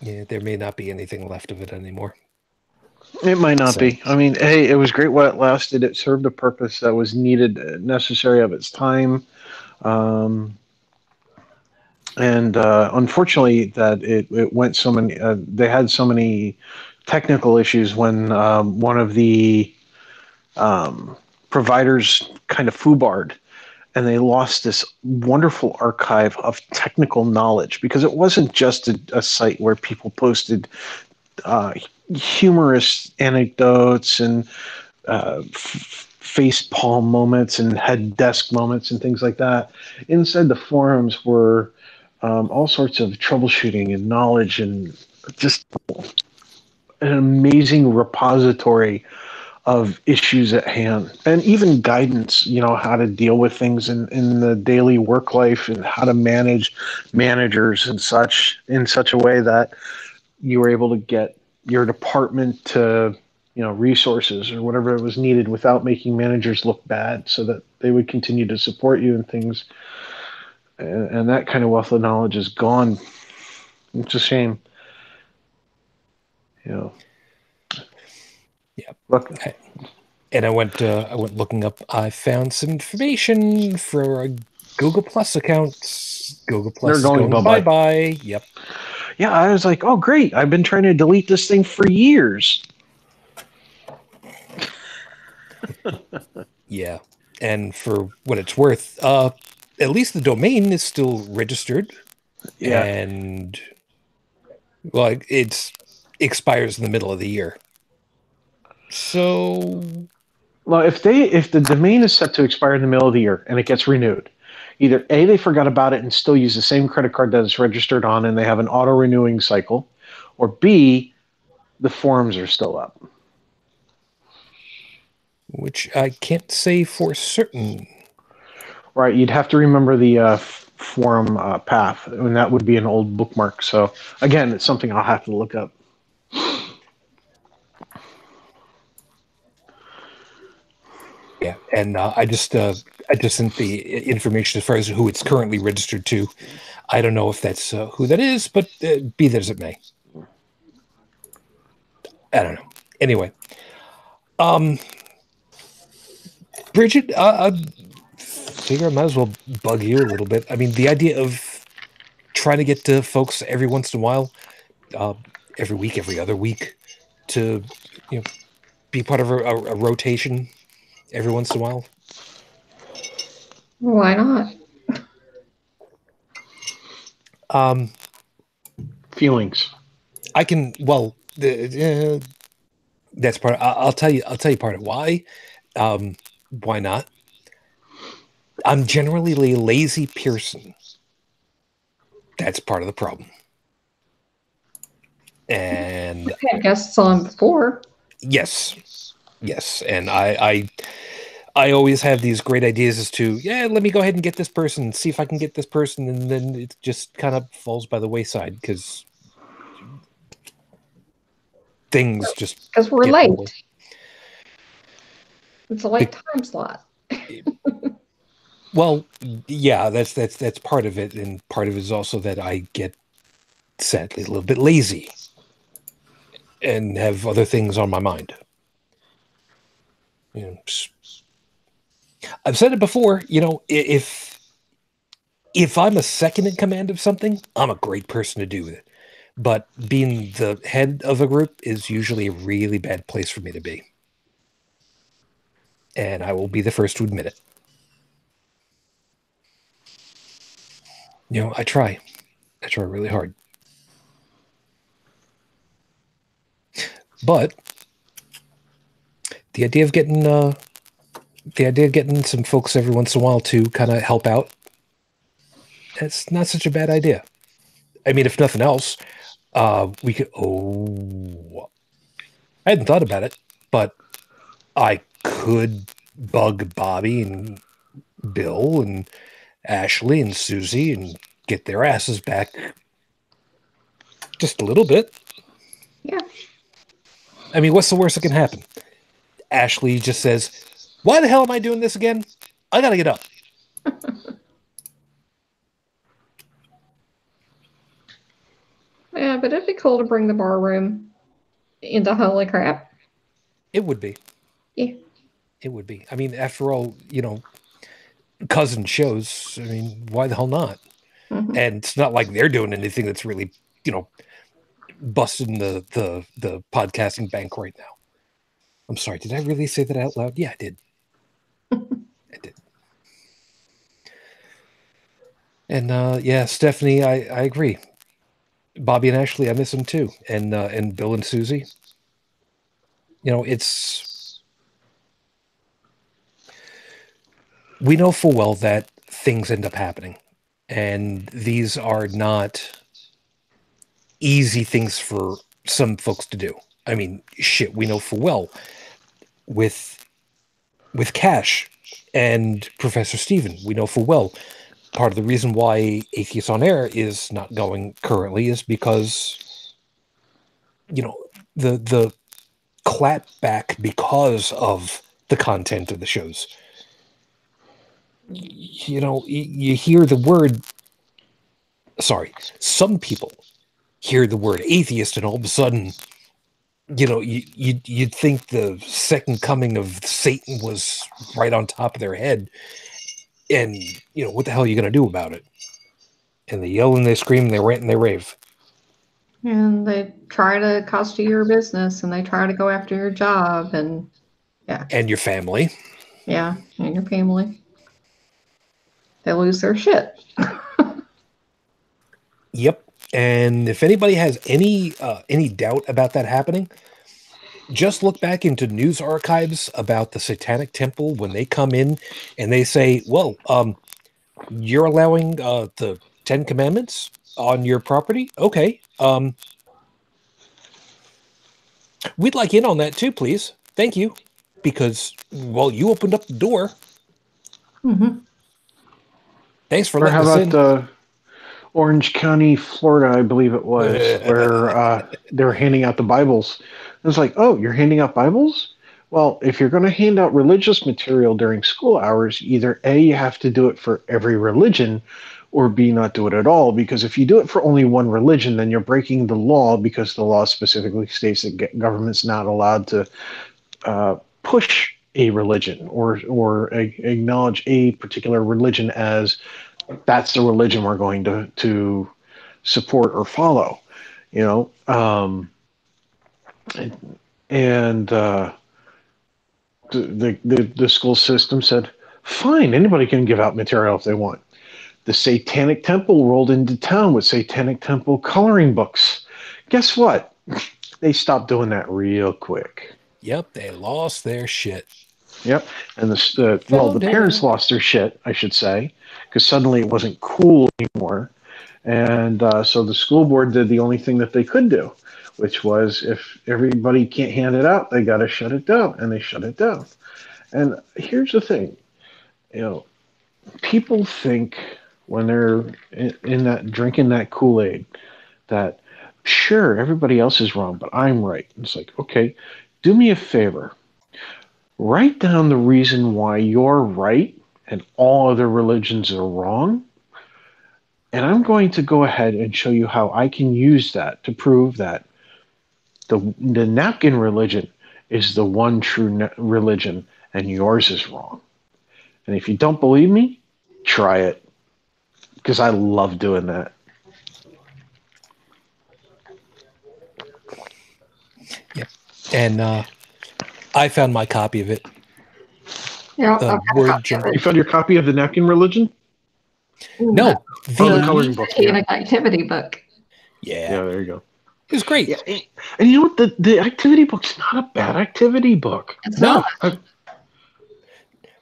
[SPEAKER 1] there may not be anything left of it anymore.
[SPEAKER 5] It might not
[SPEAKER 1] So-
[SPEAKER 5] be. I mean, hey, it was great while it lasted. It served a purpose that was needed, necessary of its time. And unfortunately, that it went so many. They had so many technical issues when one of the providers kind of foobarred, and they lost this wonderful archive of technical knowledge because it wasn't just a site where people posted humorous anecdotes and face palm moments and head desk moments and things like that. Inside the forums were all sorts of troubleshooting and knowledge and just an amazing repository of issues at hand and even guidance, how to deal with things in the daily work life and how to manage managers and such in such a way that you were able to get your department to, resources or whatever it was needed without making managers look bad so that they would continue to support you and things. And that kind of wealth of knowledge is gone. It's a shame.
[SPEAKER 1] Yeah.
[SPEAKER 5] Look,
[SPEAKER 1] And I went looking up. I found some information for a Google Plus account. Google Plus
[SPEAKER 5] They're going bye-bye.
[SPEAKER 1] bye. Yep.
[SPEAKER 5] yeah, I was like, oh, great. I've been trying to delete this thing for years.
[SPEAKER 1] Yeah. And for what it's worth, at least the domain is still registered.
[SPEAKER 5] Yeah.
[SPEAKER 1] And well, it expires in the middle of the year. So
[SPEAKER 5] Well, if the domain is set to expire in the middle of the year and it gets renewed, either A, they forgot about it and still use the same credit card that it's registered on and they have an auto-renewing cycle, or B, the forums are still up.
[SPEAKER 1] which I can't say for certain.
[SPEAKER 5] Right, you'd have to remember the forum path, and that would be an old bookmark. So, again, it's something I'll have to look up.
[SPEAKER 1] Yeah, and I just sent the information as far as who it's currently registered to. I don't know if that's who that is, but be that as it may. I don't know. Anyway, Brigid, I figure I might as well bug you a little bit. I mean, the idea of trying to get to folks every once in a while, every week, every other week, to be part of a rotation every once in a while.
[SPEAKER 2] Why not?
[SPEAKER 5] Feelings.
[SPEAKER 1] I can. Well, that's part. I'll tell you part of why. Why not? I'm generally a lazy person. That's part of the problem. And
[SPEAKER 2] We've had guests on before.
[SPEAKER 1] yes, and I always have these great ideas as to let me go ahead and get this person, see if I can get this person, and then it just kind of falls by the wayside because things just
[SPEAKER 2] Because we're
[SPEAKER 1] get
[SPEAKER 2] late.
[SPEAKER 1] rolling.
[SPEAKER 2] It's a late time slot.
[SPEAKER 1] Well, yeah, that's part of it, and part of it is also that I get sadly a little bit lazy and have other things on my mind. I've said it before. If I'm a second in command of something, I'm a great person to do it. But being the head of a group is usually a really bad place for me to be, and I will be the first to admit it. I try really hard. But the idea of getting some folks every once in a while to kind of help out, that's not such a bad idea. I mean, if nothing else, we could. Oh, I hadn't thought about it, but I could bug Bobby and Bill and Ashley and Susie and get their asses back just a little bit.
[SPEAKER 2] Yeah.
[SPEAKER 1] I mean, what's the worst that can happen? Ashley just says, "Why the hell am I doing this again? I gotta get up."
[SPEAKER 2] Yeah, but it'd be cool to bring the bar room into holy crap.
[SPEAKER 1] It would be.
[SPEAKER 2] Yeah.
[SPEAKER 1] It would be. I mean, after all, cousin shows. I mean, why the hell not?
[SPEAKER 2] Mm-hmm.
[SPEAKER 1] And it's not like they're doing anything that's really, busting the podcasting bank right now. I'm sorry. Did I really say that out loud? Yeah, I did. I did. And yeah, Stephanie, I agree. Bobby and Ashley, I miss them too. And Bill and Susie. We know full well that things end up happening. And these are not easy things for some folks to do. I mean, shit, we know full well with Cash and Professor Steven, we know full well part of the reason why Atheist on Air is not going currently is because, the clapback because of the content of the shows. You hear the word, some people hear the word atheist and all of a sudden, you'd think the second coming of Satan was right on top of their head. And, what the hell are you going to do about it? And they yell and they scream and they rant and they rave.
[SPEAKER 2] And they try to cost you your business and they try to go after your job and yeah.
[SPEAKER 1] And your family.
[SPEAKER 2] Yeah, and your family. They lose their shit.
[SPEAKER 1] Yep. And if anybody has any doubt about that happening, just look back into news archives about the Satanic Temple when they come in and they say, well, you're allowing the 10 Commandments on your property? Okay. We'd like in on that too, please. Thank you. Because, well, you opened up the door.
[SPEAKER 2] Mm-hmm.
[SPEAKER 1] Thanks for
[SPEAKER 5] or
[SPEAKER 1] letting
[SPEAKER 5] how
[SPEAKER 1] us in.
[SPEAKER 5] about Orange County, Florida, I believe it was, where they were handing out the Bibles. It was like, oh, you're handing out Bibles? Well, if you're going to hand out religious material during school hours, either A, you have to do it for every religion, or B, not do it at all. Because if you do it for only one religion, then you're breaking the law, because the law specifically states that government's not allowed to push a religion or acknowledge a particular religion as that's the religion we're going to support or follow, and the school system said, fine, anybody can give out material if they want. The Satanic Temple rolled into town with Satanic Temple coloring books. Guess what? They stopped doing that real quick.
[SPEAKER 1] Yep, they lost their shit.
[SPEAKER 5] Yep, and the parents lost their shit, I should say, because suddenly it wasn't cool anymore, and so the school board did the only thing that they could do, which was if everybody can't hand it out, they got to shut it down, and they shut it down. And here's the thing, people think when they're in that drinking that Kool-Aid that sure everybody else is wrong, but I'm right. And it's like, okay, do me a favor. Write down the reason why you're right and all other religions are wrong. And I'm going to go ahead and show you how I can use that to prove that the napkin religion is the one true religion and yours is wrong. And if you don't believe me, try it. Because I love doing that.
[SPEAKER 1] Yep. And I found my copy of it.
[SPEAKER 2] Yeah,
[SPEAKER 5] You found your copy of the napkin religion?
[SPEAKER 1] No,
[SPEAKER 5] the coloring book.
[SPEAKER 2] Satanic activity book.
[SPEAKER 1] Yeah,
[SPEAKER 5] there you go.
[SPEAKER 1] It was great.
[SPEAKER 5] Yeah, and you know what? The activity book's not a bad activity book.
[SPEAKER 2] It's
[SPEAKER 1] No.
[SPEAKER 2] not.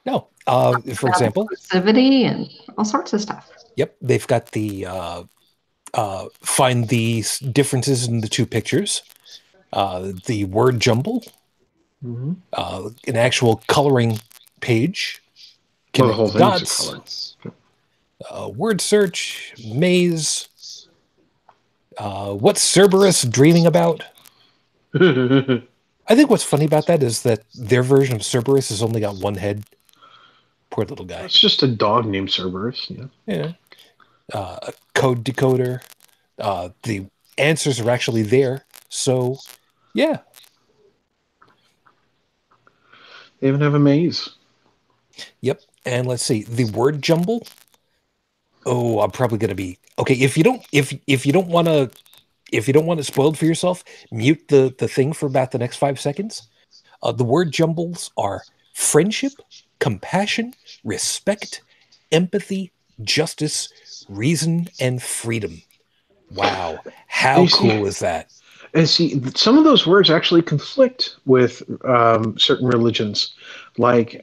[SPEAKER 1] No. For
[SPEAKER 2] About
[SPEAKER 1] example,
[SPEAKER 2] inclusivity and all sorts of stuff.
[SPEAKER 1] yep, they've got the find the differences in the two pictures, the word jumble,
[SPEAKER 5] Mm-hmm.
[SPEAKER 1] an actual coloring page,
[SPEAKER 5] Well, the whole
[SPEAKER 1] connect
[SPEAKER 5] thing's
[SPEAKER 1] dots, word search, maze. What's Cerberus dreaming about?
[SPEAKER 5] a color.
[SPEAKER 1] I think what's funny about that is that their version of Cerberus has only got one head. Poor little guy.
[SPEAKER 5] It's just a dog named Cerberus. Yeah.
[SPEAKER 1] Yeah. A code decoder. The answers are actually there. So, yeah.
[SPEAKER 5] They even have a maze.
[SPEAKER 1] Yep. And let's see. The word jumble. Oh, I'm probably going to be okay. If you don't want it spoiled for yourself, mute the thing for about the next 5 seconds. The word jumbles are friendship, compassion, respect, empathy, justice, reason, and freedom. Wow. How cool is that?
[SPEAKER 5] And see, some of those words actually conflict with certain religions, like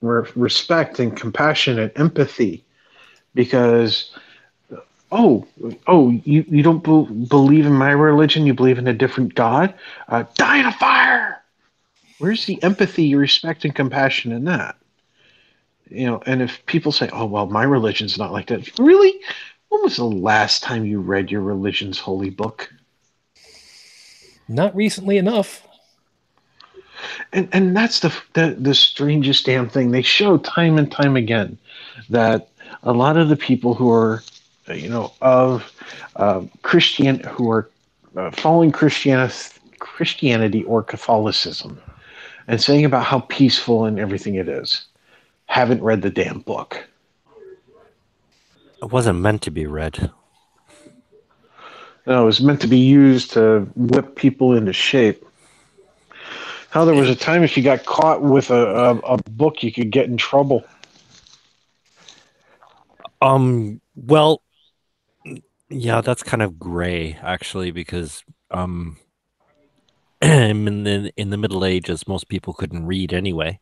[SPEAKER 5] respect and compassion and empathy, because you don't believe in my religion, you believe in a different God? Die in a fire! Where's the empathy, respect, and compassion in that? And if people say, oh, well, my religion's not like that. Really? When was the last time you read your religion's holy book?
[SPEAKER 1] Not recently enough.
[SPEAKER 5] And that's the strangest damn thing. They show time and time again that a lot of the people who are, of Christian, who are following Christianity or Catholicism, and saying about how peaceful and everything it is, haven't read the damn book.
[SPEAKER 4] It wasn't meant to be read.
[SPEAKER 5] No, it was meant to be used to whip people into shape. How there was a time if you got caught with a book, you could get in trouble.
[SPEAKER 4] Well, yeah, that's kind of gray actually, because in the Middle Ages, most people couldn't read anyway.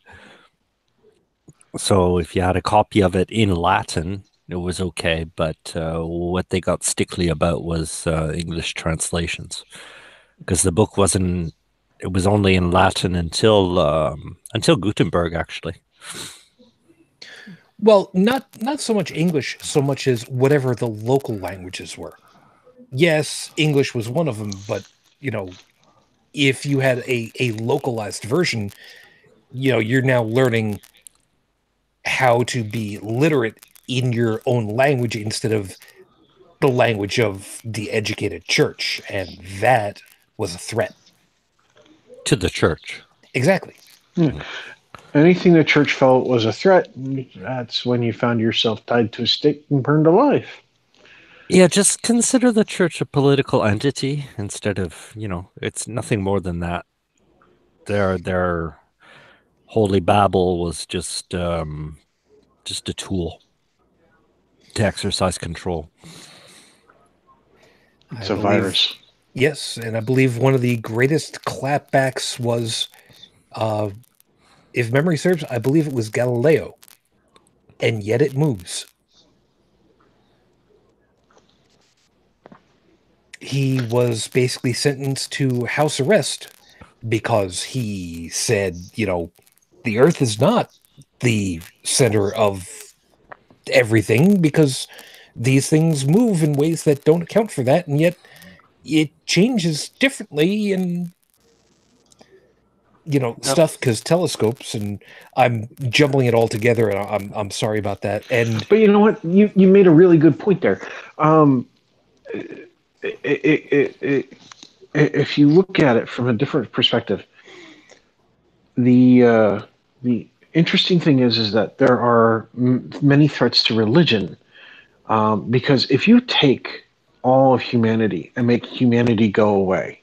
[SPEAKER 4] So if you had a copy of it in Latin, it was okay. But what they got stickly about was English translations, because the book wasn't. It was only in Latin until Gutenberg, actually.
[SPEAKER 1] Well, not so much English, so much as whatever the local languages were. Yes, English was one of them, but if you had a localized version, you're now learning how to be literate in your own language instead of the language of the educated church, and that was a threat
[SPEAKER 4] To the church.
[SPEAKER 1] Exactly.
[SPEAKER 5] Anything the church felt was a threat, that's when you found yourself tied to a stake and burned alive.
[SPEAKER 4] Yeah, just consider the church a political entity instead of, it's nothing more than that. Their holy babble was just a tool to exercise control.
[SPEAKER 5] It's a virus.
[SPEAKER 1] Yes, and I believe one of the greatest clapbacks was, if memory serves, I believe it was Galileo. And yet it moves. He was basically sentenced to house arrest because he said, the Earth is not the center of everything, because these things move in ways that don't account for that, and yet it changes differently and stuff because telescopes, and I'm jumbling it all together, and I'm sorry about that.
[SPEAKER 5] But you know what? You made a really good point there. If you look at it from a different perspective, the interesting thing is that there are many threats to religion, because if you take all of humanity and make humanity go away,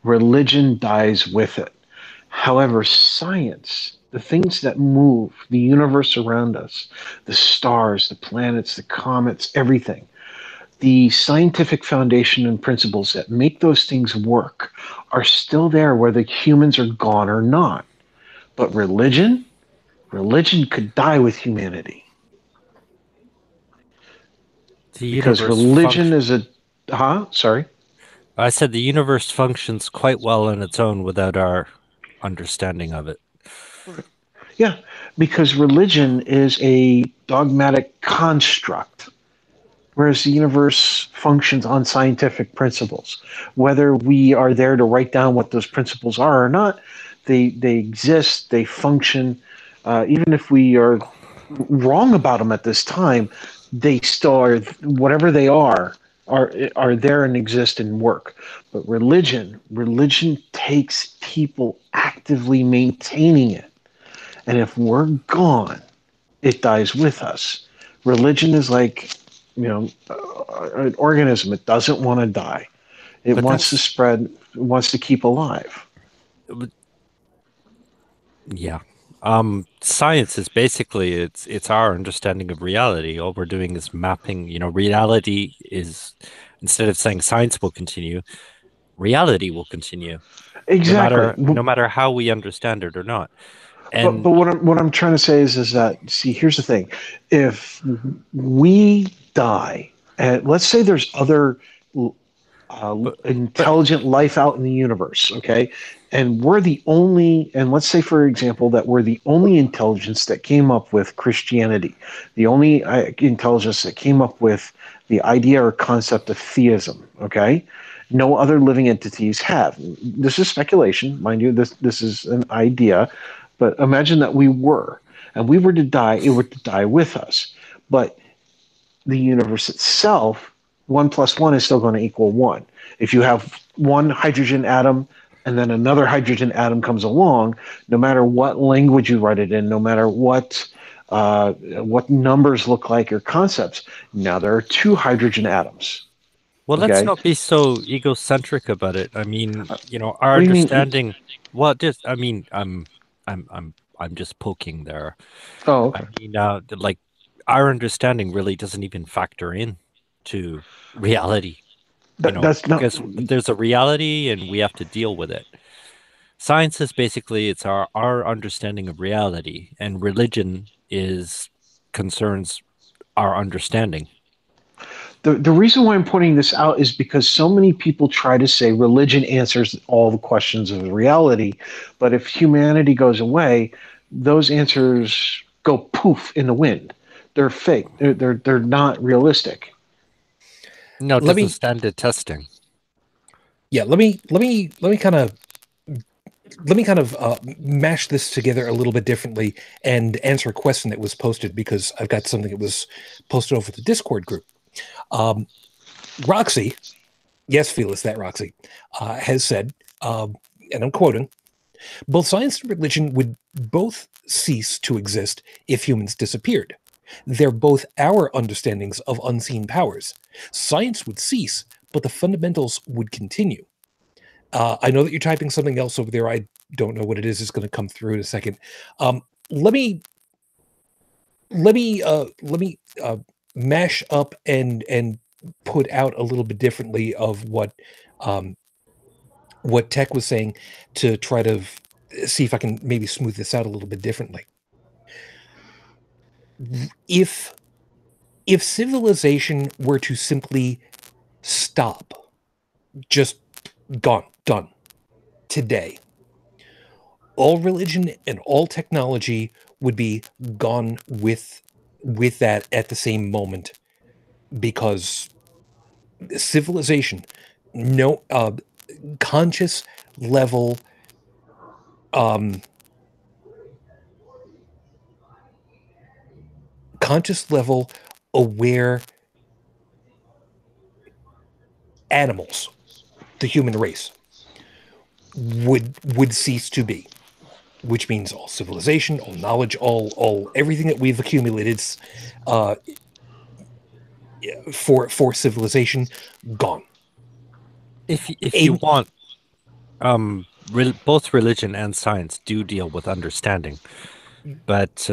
[SPEAKER 5] religion dies with it. However, science, the things that move, the universe around us, the stars, the planets, the comets, everything, the scientific foundation and principles that make those things work are still there whether humans are gone or not. But religion could die with humanity. Because religion is a sorry.
[SPEAKER 4] I said the universe functions quite well on its own without our understanding of it.
[SPEAKER 5] Yeah, because religion is a dogmatic construct, whereas the universe functions on scientific principles. Whether we are there to write down what those principles are or not, they exist, they function. Even if we are wrong about them at this time, they still are, whatever they are there and exist and work. But religion takes people actively maintaining it. And if we're gone, it dies with us. Religion is like, an organism. It doesn't want to die. It wants to spread, it wants to keep alive.
[SPEAKER 4] Yeah. Science is basically, it's our understanding of reality. All we're doing is mapping, reality is, instead of saying science will continue, reality will continue.
[SPEAKER 5] Exactly.
[SPEAKER 4] No matter how we understand it or not. And
[SPEAKER 5] but what I'm trying to say is that, see, here's the thing. If we die, and let's say there's other intelligent life out in the universe, okay? And we're the only, and let's say, for example, that we're the only intelligence that came up with Christianity, the only intelligence that came up with the idea or concept of theism, okay? No other living entities have. This is speculation, mind you, this is an idea, but imagine that we were, and we were to die, it would die with us. But the universe itself, 1 + 1 is still going to equal 1. If you have one hydrogen atom and then another hydrogen atom comes along, no matter what language you write it in, no matter what numbers look like or concepts, now there are 2 hydrogen atoms.
[SPEAKER 4] Well, let's not be so egocentric about it. I mean, our understanding. Well, just I mean, I'm just poking there.
[SPEAKER 5] Oh, okay.
[SPEAKER 4] I mean, like our understanding really doesn't even factor in to reality.
[SPEAKER 5] That's not,
[SPEAKER 4] because there's a reality and we have to deal with it. Science is basically it's our understanding of reality, and religion concerns our understanding.
[SPEAKER 5] The reason why I'm pointing this out is because so many people try to say religion answers all the questions of reality, but if humanity goes away, those answers go poof in the wind. They're fake. They're not realistic.
[SPEAKER 4] No, it doesn't stand to testing.
[SPEAKER 1] Yeah, let me kind of mash this together a little bit differently and answer a question that was posted, because I've got something that was posted over the Discord group. Roxy, yes, Felix, that Roxy, has said, and I'm quoting, both science and religion would both cease to exist if humans disappeared. They're both our understandings of unseen powers. Science would cease, but the fundamentals would continue. I know that you're typing something else over there. I don't know what it is. It's going to come through in a second. Let me mash up and put out a little bit differently of what Tech was saying, to try to see if I can maybe smooth this out a little bit differently. If civilization were to simply stop, just gone, done, today, all religion and all technology would be gone with that at the same moment, because civilization, no conscious level aware animals, the human race, would cease to be, which means all civilization, all knowledge, all everything that we've accumulated for civilization, gone.
[SPEAKER 4] If you want, both religion and science do deal with understanding, but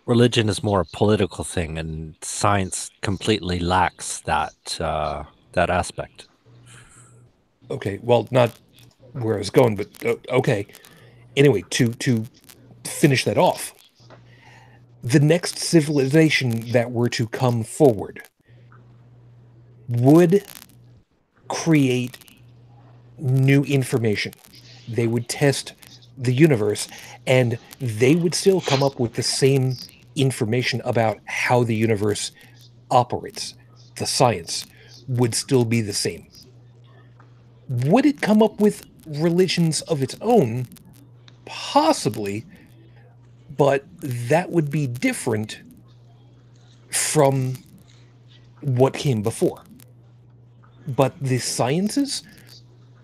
[SPEAKER 4] religion is more a political thing, and science completely lacks that that aspect.
[SPEAKER 1] Okay, well, not where I was going, but okay. Anyway, to finish that off, the next civilization that were to come forward would create new information. They would test the universe, and they would still come up with the same information about how the universe operates. The science would still be the same. Would it come up with religions of its own? Possibly, but that would be different from what came before. But the sciences,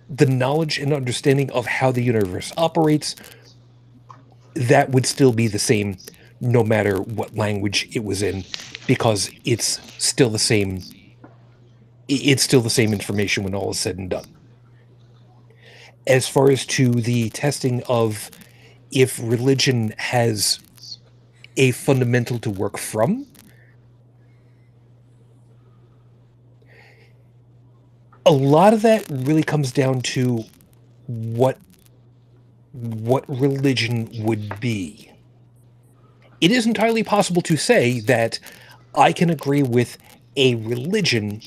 [SPEAKER 1] the knowledge and understanding of how the universe operates, that would still be the same no matter what language it was in, because it's still the same. It's still the same information when all is said and done. As far as to the testing of if religion has a fundamental to work from, a lot of that really comes down to what religion would be. It is entirely possible to say that I can agree with a religion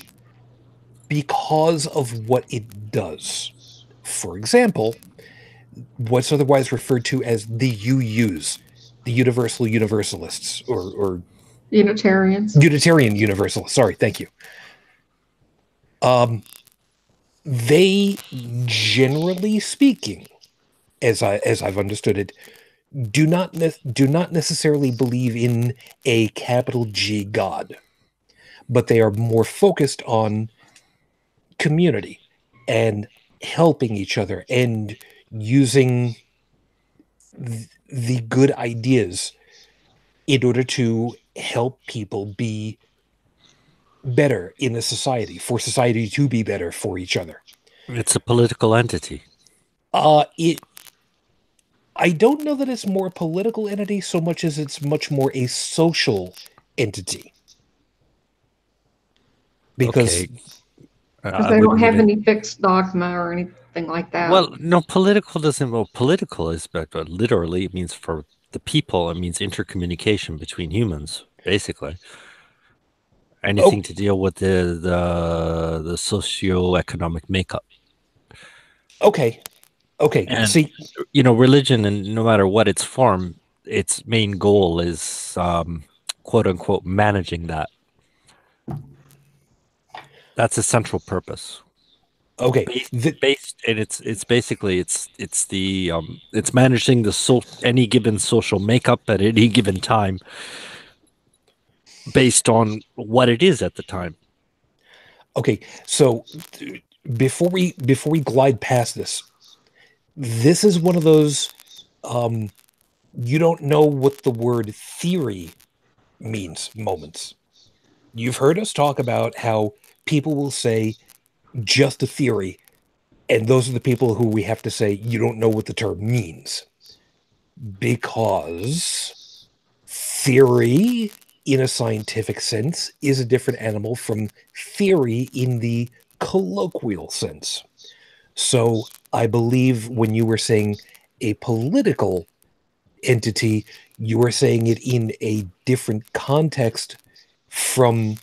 [SPEAKER 1] because of what it does. For example, what's otherwise referred to as the UUs, the Universal Universalists, or
[SPEAKER 2] Unitarians.
[SPEAKER 1] Unitarian Universalists. Sorry, thank you. They, generally speaking, as I've understood it, do not necessarily believe in a capital G God, but they are more focused on community and helping each other and using the good ideas in order to help people be better in a society, for society to be better for each other.
[SPEAKER 4] It's a political entity.
[SPEAKER 1] I don't know that it's more a political entity so much as it's much more a social entity. Because
[SPEAKER 4] Okay.
[SPEAKER 2] Because they don't have any fixed dogma or anything like that.
[SPEAKER 4] Well, no, political doesn't. Well, political is, but literally it means for the people. It means intercommunication between humans, basically. Anything to deal with the socioeconomic makeup.
[SPEAKER 1] Okay.
[SPEAKER 4] And,
[SPEAKER 1] see,
[SPEAKER 4] religion, and no matter what its form, its main goal is, quote unquote, managing that. That's a central purpose.
[SPEAKER 1] Okay,
[SPEAKER 4] based, and it's basically it's managing any given social makeup at any given time, based on what it is at the time.
[SPEAKER 1] Okay, so before we glide past this is one of those you don't know what the word theory means moments. You've heard us talk about how people will say just a theory, and those are the people who we have to say you don't know what the term means, because theory in a scientific sense is a different animal from theory in the colloquial sense. So I believe when you were saying a political entity, you were saying it in a different context from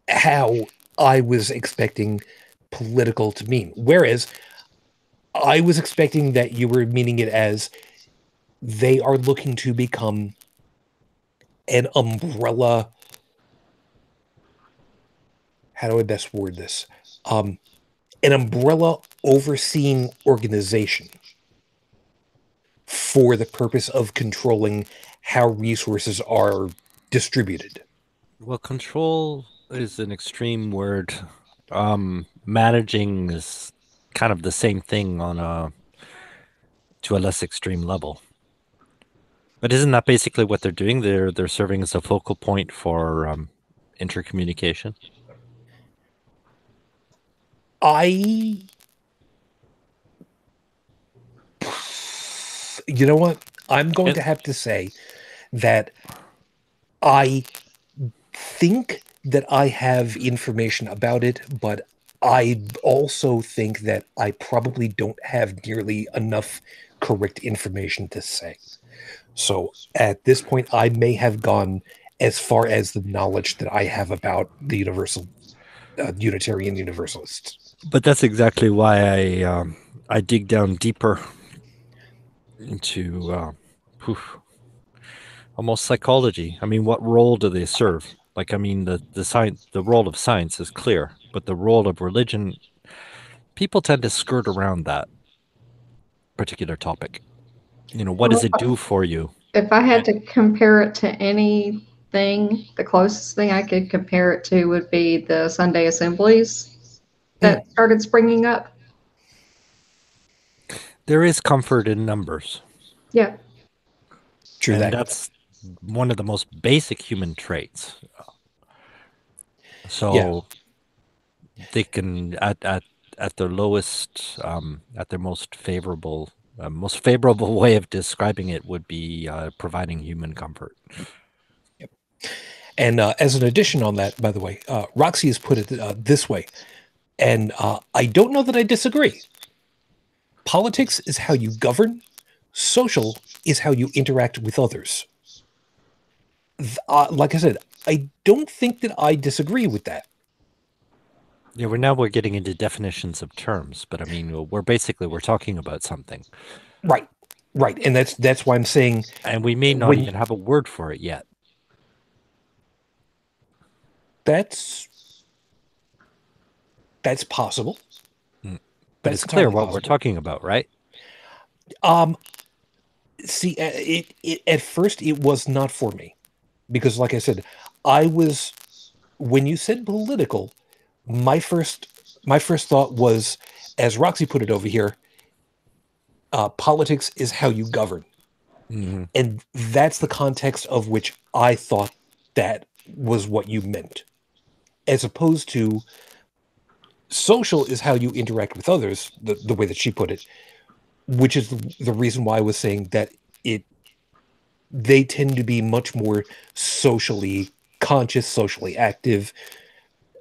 [SPEAKER 1] how I was expecting political to mean. Whereas I was expecting that you were meaning it as they are looking to become an umbrella. How do I best word this? An umbrella overseeing organization for the purpose of controlling how resources are distributed.
[SPEAKER 4] Well, control is an extreme word. Managing is kind of the same thing to a less extreme level. But isn't that basically what they're doing? They're serving as a focal point for intercommunication.
[SPEAKER 1] You know what? I'm going to have to say that I think that I have information about it, but I also think that I probably don't have nearly enough correct information to say. So at this point, I may have gone as far as the knowledge that I have about the Unitarian Universalists.
[SPEAKER 4] But that's exactly why I dig down deeper into almost psychology. I mean, what role do they serve? Like, I mean, the role of science is clear, but the role of religion, people tend to skirt around that particular topic. You know, what does it do for you?
[SPEAKER 2] If I had to compare it to anything, the closest thing I could compare it to would be the Sunday assemblies that started springing up.
[SPEAKER 4] There is comfort in numbers.
[SPEAKER 2] Yeah.
[SPEAKER 1] True
[SPEAKER 4] and
[SPEAKER 1] that.
[SPEAKER 4] That's one of the most basic human traits. So
[SPEAKER 1] Yeah.
[SPEAKER 4] they can at their lowest, at their most favorable way of describing it would be providing human comfort.
[SPEAKER 1] Yep. And as an addition on that, by the way, Roxy has put it this way, and I don't know that I disagree. Politics is how you govern. Social is how you interact with others. Like I said, I don't think that I disagree with that.
[SPEAKER 4] Yeah, we're getting into definitions of terms, but I mean, we're talking about something,
[SPEAKER 1] Right, and that's why I'm saying,
[SPEAKER 4] and we may not even have a word for it yet.
[SPEAKER 1] That's possible.
[SPEAKER 4] But it's clear what we're talking about, right?
[SPEAKER 1] See, it at first it was not for me, because like I said, when you said political, my first thought was, as Roxy put it over here, politics is how you govern.
[SPEAKER 4] Mm-hmm.
[SPEAKER 1] And that's the context of which I thought that was what you meant, as opposed to social is how you interact with others, the way that she put it, which is the reason why I was saying that they tend to be much more socially conscious, socially active,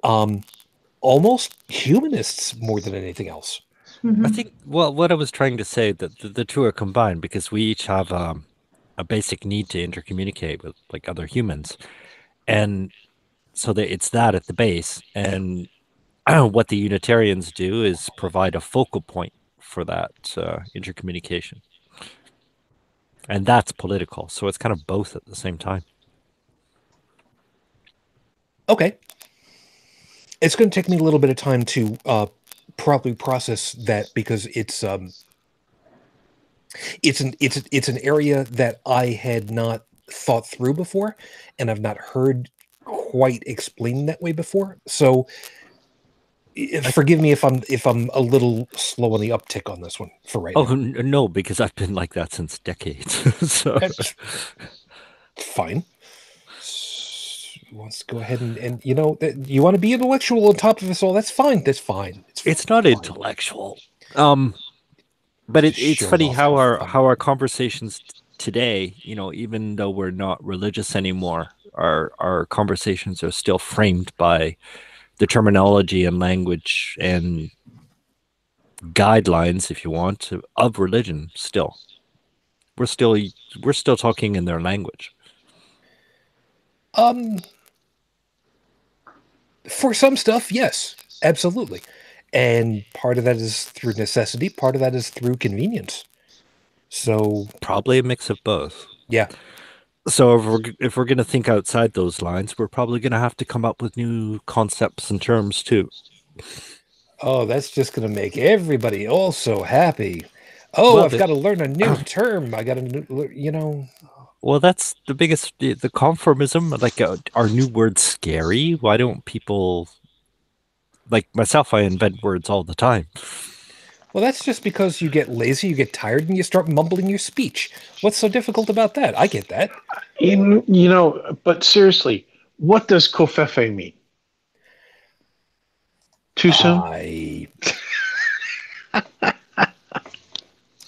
[SPEAKER 1] almost humanists more than anything else.
[SPEAKER 2] Mm-hmm.
[SPEAKER 4] I think, well, what I was trying to say, that the two are combined because we each have a basic need to intercommunicate with like other humans, and so it's that at the base. And what the Unitarians do is provide a focal point for that intercommunication, and that's political. So it's kind of both at the same time.
[SPEAKER 1] Okay, it's going to take me a little bit of time to properly process that, because it's an area that I had not thought through before, and I've not heard quite explained that way before. So forgive me if I'm a little slow on the uptick on this one for right now.
[SPEAKER 4] Oh no, because I've been like that since decades. So
[SPEAKER 1] That's fine. Wants to go ahead and you know, you want to be intellectual on top of us all. That's fine. It's
[SPEAKER 4] not
[SPEAKER 1] fine.
[SPEAKER 4] intellectual. But it's funny how our conversations today, you know, even though we're not religious anymore, our conversations are still framed by the terminology and language and guidelines, if you want, of religion. Still, we're still talking in their language.
[SPEAKER 1] For some stuff, yes, absolutely. And part of that is through necessity, part of that is through convenience. So
[SPEAKER 4] probably a mix of both.
[SPEAKER 1] Yeah.
[SPEAKER 4] So if we're going to think outside those lines, we're probably going to have to come up with new concepts and terms too.
[SPEAKER 1] Oh, that's just going to make everybody also happy. Oh, well, I've got to learn a new term. I got to, you know.
[SPEAKER 4] Well, that's the biggest, the conformism. Like, are new words scary? Why don't people, like myself, I invent words all the time.
[SPEAKER 1] Well, that's just because you get lazy, you get tired, and you start mumbling your speech. What's so difficult about that? I get that.
[SPEAKER 5] You know, but seriously, what does covfefe mean? Too soon?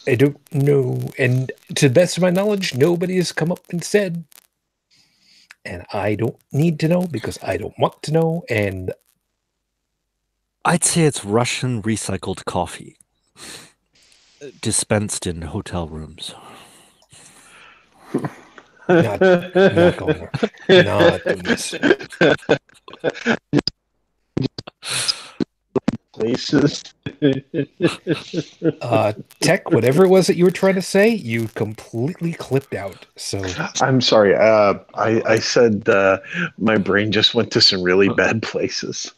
[SPEAKER 1] I don't know. And to the best of my knowledge, nobody has come up and said and I don't need to know because I don't want to know. And
[SPEAKER 4] I'd say it's Russian recycled coffee dispensed in hotel rooms.
[SPEAKER 1] not going there. Not doing this.
[SPEAKER 5] Places.
[SPEAKER 1] Tech, whatever it was that you were trying to say, you completely clipped out. So
[SPEAKER 5] I'm sorry. I said my brain just went to some really bad places.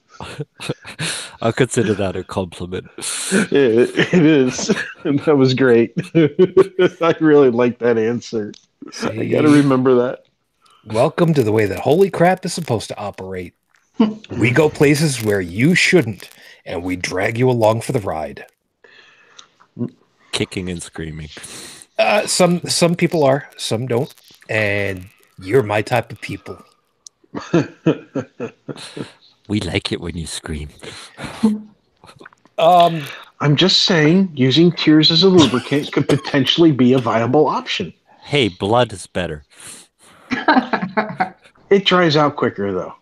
[SPEAKER 4] I'll consider that a compliment.
[SPEAKER 5] It is. That was great. I really like that answer.
[SPEAKER 1] see,
[SPEAKER 5] I got to remember that.
[SPEAKER 1] welcome to the way that holy crap is supposed to operate. We go places where you shouldn't, and we drag you along for the ride.
[SPEAKER 4] Kicking and screaming.
[SPEAKER 1] Some people are, some don't, and you're my type of people.
[SPEAKER 4] We like it when you scream.
[SPEAKER 5] I'm just saying, using tears as a lubricant could potentially be a viable option.
[SPEAKER 4] Hey, blood is better.
[SPEAKER 5] It dries out quicker, though.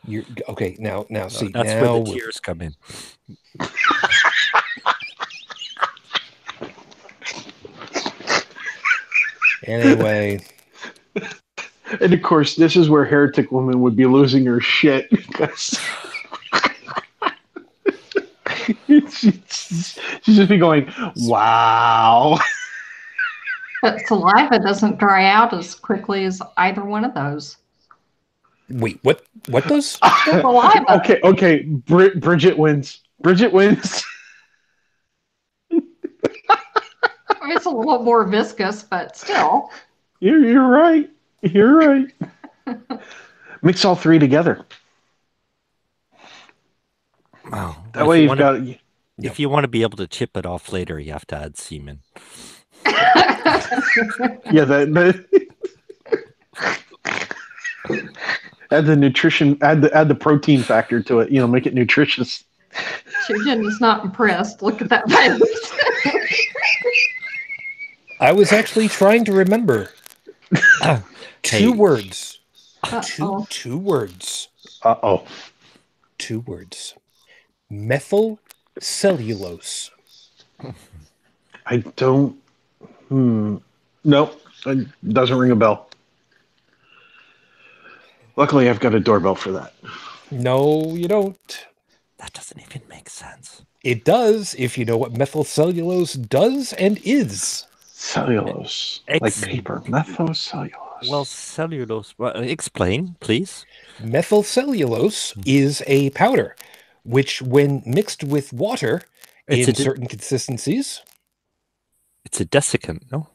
[SPEAKER 1] You're okay now. See,
[SPEAKER 4] That's
[SPEAKER 1] now
[SPEAKER 4] where the tears come in.
[SPEAKER 1] anyway.
[SPEAKER 5] And of course, this is where Heretic Woman would be losing her shit because she's just be going, "Wow."
[SPEAKER 2] But saliva doesn't dry out as quickly as either one of those.
[SPEAKER 1] Wait, what? What does?
[SPEAKER 2] Saliva.
[SPEAKER 5] Okay. Brigid wins. Brigid wins.
[SPEAKER 2] It's a little more viscous, but still.
[SPEAKER 5] You're right. You're right. Mix all three together.
[SPEAKER 4] Wow.
[SPEAKER 5] That way you've got.
[SPEAKER 4] If you want to be able to chip it off later, you have to add semen.
[SPEAKER 5] Yeah, that add the nutrition, add the protein factor to it. Make it nutritious.
[SPEAKER 2] Shujin is not impressed. Look at that face.
[SPEAKER 1] I was actually trying to remember two words. Two words.
[SPEAKER 5] Uh-oh.
[SPEAKER 1] 2 words. Methyl cellulose.
[SPEAKER 5] I don't. Nope. It doesn't ring a bell. Luckily, I've got a doorbell for that.
[SPEAKER 1] No, you don't.
[SPEAKER 4] That doesn't even make sense.
[SPEAKER 1] It does if you know what methyl cellulose does and is.
[SPEAKER 5] Cellulose. Like paper. Methyl cellulose.
[SPEAKER 4] Well, cellulose. Well, explain, please.
[SPEAKER 1] Methyl cellulose is a powder, which when mixed with water in certain consistencies.
[SPEAKER 4] It's a desiccant, no?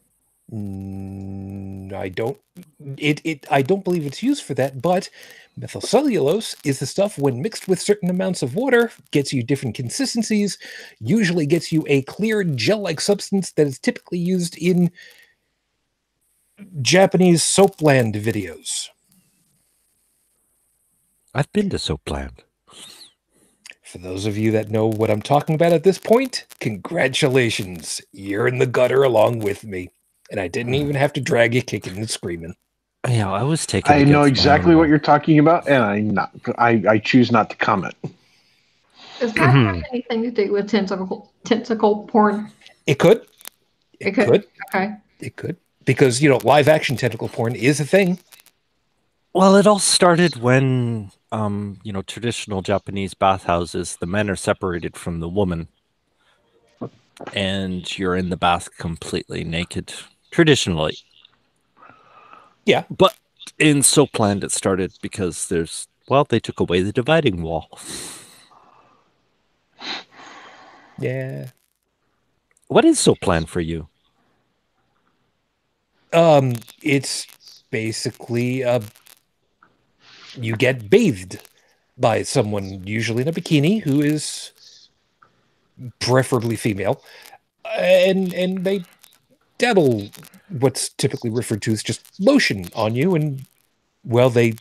[SPEAKER 1] I don't believe it's used for that, but methyl cellulose is the stuff when mixed with certain amounts of water gets you different consistencies, usually gets you a clear gel-like substance that is typically used in Japanese soapland videos.
[SPEAKER 4] I've been to Soapland.
[SPEAKER 1] For those of you that know what I'm talking about at this point, congratulations. You're in the gutter along with me. And I didn't even have to drag you kicking and screaming.
[SPEAKER 4] Yeah, I was taking.
[SPEAKER 5] I know exactly what you're talking about, and I choose not to comment.
[SPEAKER 2] Does that have anything to do with tentacle porn?
[SPEAKER 1] It could.
[SPEAKER 2] It could. Okay.
[SPEAKER 1] It could. Because, live action tentacle porn is a thing.
[SPEAKER 4] Well, it all started when, traditional Japanese bathhouses, the men are separated from the woman. And you're in the bath completely naked, traditionally.
[SPEAKER 1] Yeah.
[SPEAKER 4] But in Soapland, it started because they took away the dividing wall.
[SPEAKER 1] Yeah.
[SPEAKER 4] What is Soapland for you?
[SPEAKER 1] It's basically you get bathed by someone, usually in a bikini, who is preferably female, and they dabble what's typically referred to as just lotion on you, and they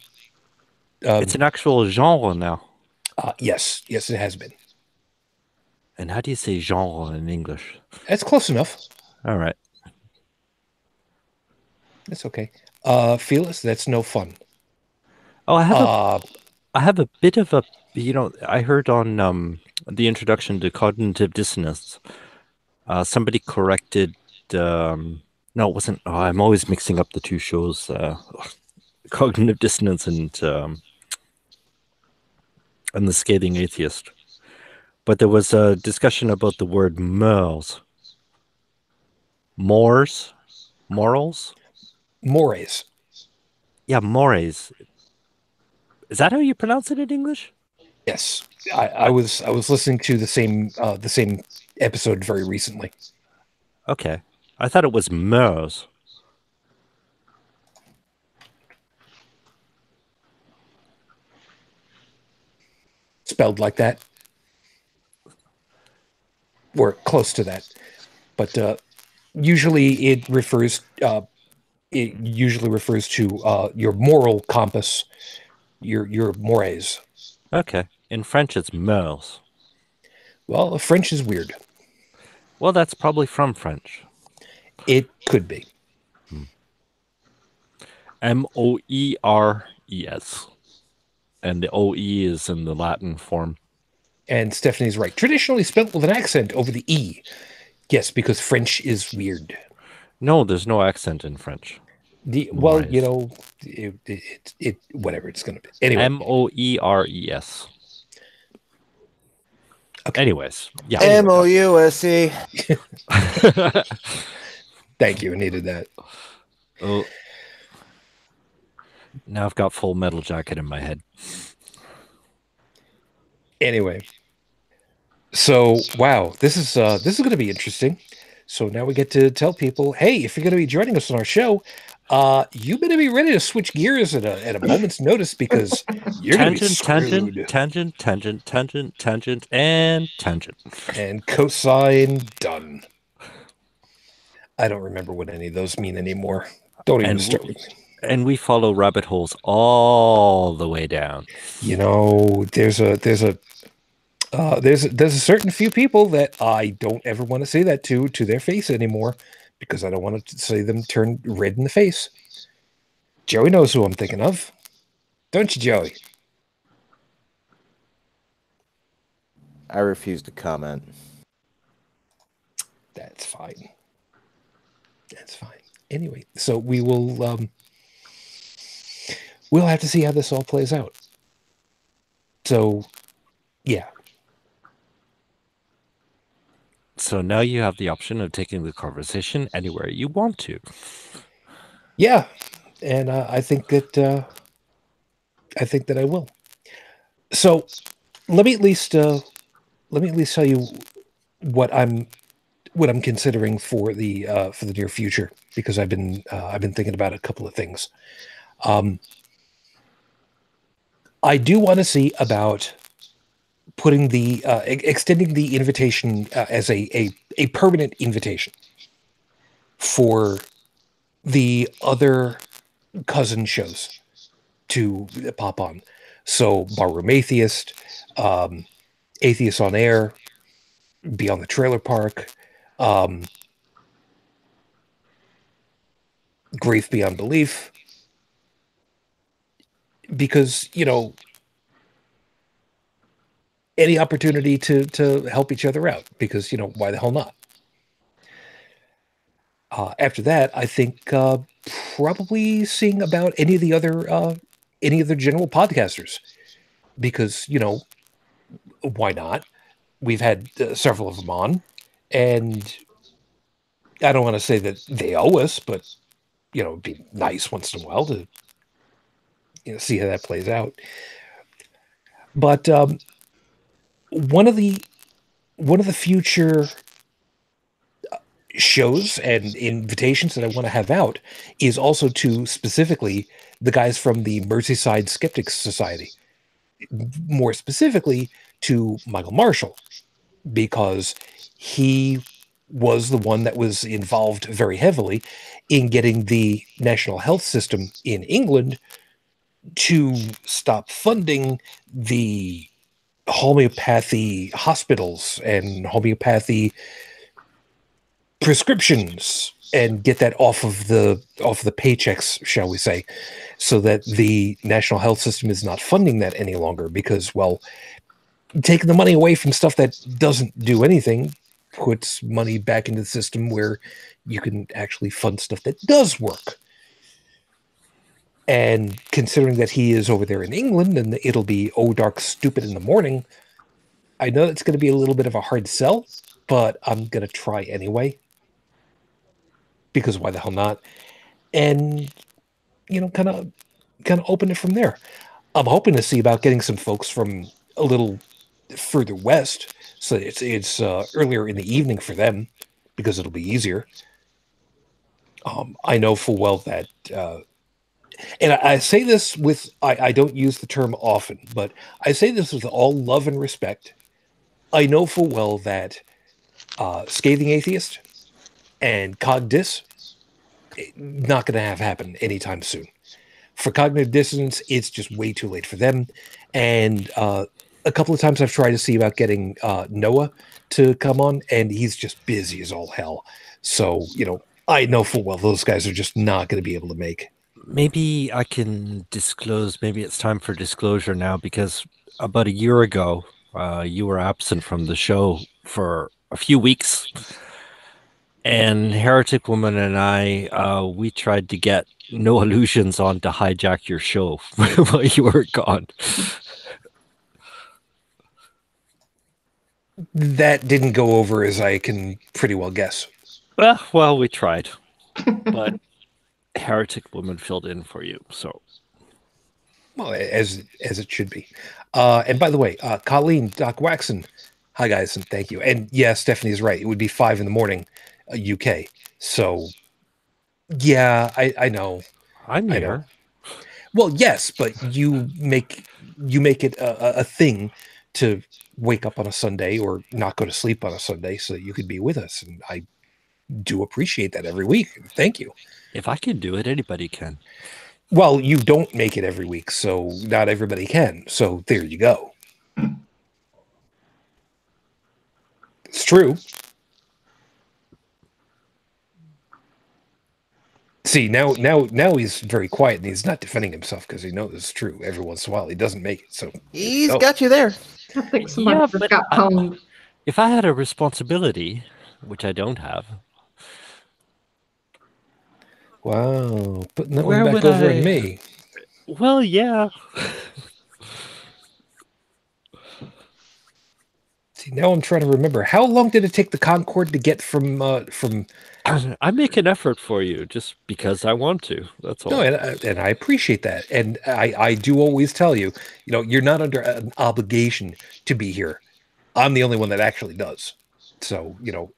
[SPEAKER 4] it's an actual genre now.
[SPEAKER 1] Yes, it has been.
[SPEAKER 4] And how do you say genre in English?
[SPEAKER 1] That's close enough.
[SPEAKER 4] All right.
[SPEAKER 1] That's okay. Felix, that's no fun.
[SPEAKER 4] Oh,
[SPEAKER 1] Uh,
[SPEAKER 4] I have a bit of a, I heard on the introduction to cognitive dissonance, somebody corrected, no, it wasn't. Oh, I'm always mixing up the two shows, cognitive dissonance and the scathing atheist. But there was a discussion about the word morals. Morals?
[SPEAKER 1] mores.
[SPEAKER 4] Yeah, mores. Is that how you pronounce it in English?
[SPEAKER 1] Yes, I was listening to the same episode very recently.
[SPEAKER 4] Okay. I thought it was mers.
[SPEAKER 1] Spelled like that, or close to that, but usually it refers to your moral compass, your mores.
[SPEAKER 4] Okay. In French, it's mers.
[SPEAKER 1] Well, French is weird.
[SPEAKER 4] Well, that's probably from French.
[SPEAKER 1] It could be.
[SPEAKER 4] Moeres. And the OE is in the Latin form.
[SPEAKER 1] And Stephanie's right. Traditionally spelt with an accent over the E. Yes, because French is weird.
[SPEAKER 4] No, there's no accent in French.
[SPEAKER 1] Well,
[SPEAKER 4] Mores.
[SPEAKER 1] it whatever it's going to be. Anyway.
[SPEAKER 4] Moeres.
[SPEAKER 1] Okay.
[SPEAKER 4] Anyways, yeah.
[SPEAKER 3] MOUSE.
[SPEAKER 1] Thank you. I needed that.
[SPEAKER 4] Oh, now I've got Full Metal Jacket in my head.
[SPEAKER 1] Anyway. So, wow, this is going to be interesting. So now we get to tell people, hey, if you're going to be joining us on our show, you better be ready to switch gears at a moment's notice, because you're going to be screwed.
[SPEAKER 4] Tangent,
[SPEAKER 1] And cosine done. I don't remember what any of those mean anymore. Don't even start with me.
[SPEAKER 4] And we follow rabbit holes all the way down.
[SPEAKER 1] There's a certain few people that I don't ever want to say that to their face anymore, because I don't want to see them turn red in the face. Joey knows who I'm thinking of. Don't you, Joey?
[SPEAKER 3] I refuse to comment.
[SPEAKER 1] That's fine. That's fine. Anyway, so we will we'll have to see how this all plays out. So, yeah.
[SPEAKER 4] So now you have the option of taking the conversation anywhere you want to.
[SPEAKER 1] Yeah, and I think that I will. So let me at least tell you what I'm considering for the near future, because I've been thinking about a couple of things. I do want to see about putting the extending the invitation as a permanent invitation for the other cousin shows to pop on. So Barroom Atheist, Atheist on Air, Beyond the Trailer Park, Grief Beyond Belief, because any opportunity to help each other out, because why the hell not? After that, I think probably seeing about any of the other general podcasters, because why not? We've had several of them on, and I don't want to say that they owe us, but it'd be nice once in a while to see how that plays out. But one of the future shows and invitations that I want to have out is also to specifically the guys from the Merseyside Skeptics Society, more specifically to Michael Marshall, because he was the one that was involved very heavily in getting the national health system in England to stop funding the homeopathy hospitals and homeopathy prescriptions and get that off of the paychecks, shall we say, so that the national health system is not funding that any longer, because, well, taking the money away from stuff that doesn't do anything puts money back into the system where you can actually fund stuff that does work. And considering that he is over there in England and it'll be dark stupid in the morning, I know it's going to be a little bit of a hard sell, but I'm going to try anyway. Because why the hell not? And, kind of open it from there. I'm hoping to see about getting some folks from a little further west, so it's earlier in the evening for them, because it'll be easier. I know full well that, and I say this with, I don't use the term often, but I say this with all love and respect. I know full well that Scathing Atheist and Cogdis, not going to have happen anytime soon. For Cognitive Dissonance, it's just way too late for them. And a couple of times I've tried to see about getting Noah to come on, and he's just busy as all hell. So, I know full well those guys are just not going to be able to make.
[SPEAKER 4] Maybe I can disclose, maybe it's time for disclosure now, because about a year ago, you were absent from the show for a few weeks. And HereticWoman and I, we tried to get No Illusions on to hijack your show while you were gone.
[SPEAKER 1] That didn't go over as I can pretty well guess.
[SPEAKER 4] Well, we tried. But HereticWoman filled in for you, so.
[SPEAKER 1] Well, as it should be. And by the way, Colleen, Doc Waxon, hi guys, and thank you. And yeah, Stephanie's right. It would be 5 a.m, UK. So, yeah, I know.
[SPEAKER 4] I'm here.
[SPEAKER 1] Know. Well, yes, but you make it a thing to wake up on a Sunday or not go to sleep on a Sunday so that you could be with us, and I do appreciate that every week. Thank you.
[SPEAKER 4] If I can do it, anybody can.
[SPEAKER 1] Well, you don't make it every week, so not everybody can. So there you go. It's true. See, now he's very quiet, and he's not defending himself because he knows it's true. Every once in a while, he doesn't make it. So
[SPEAKER 3] he's got you there.
[SPEAKER 2] I think somebody just got pwned.
[SPEAKER 4] If I had a responsibility, which I don't have.
[SPEAKER 1] Wow, putting that one back over on me.
[SPEAKER 4] Well, yeah.
[SPEAKER 1] See, now I'm trying to remember. How long did it take the Concorde to get from?
[SPEAKER 4] I make an effort for you just because I want to. That's all.
[SPEAKER 1] No, and I appreciate that. And I do always tell you, you're not under an obligation to be here. I'm the only one that actually does. So,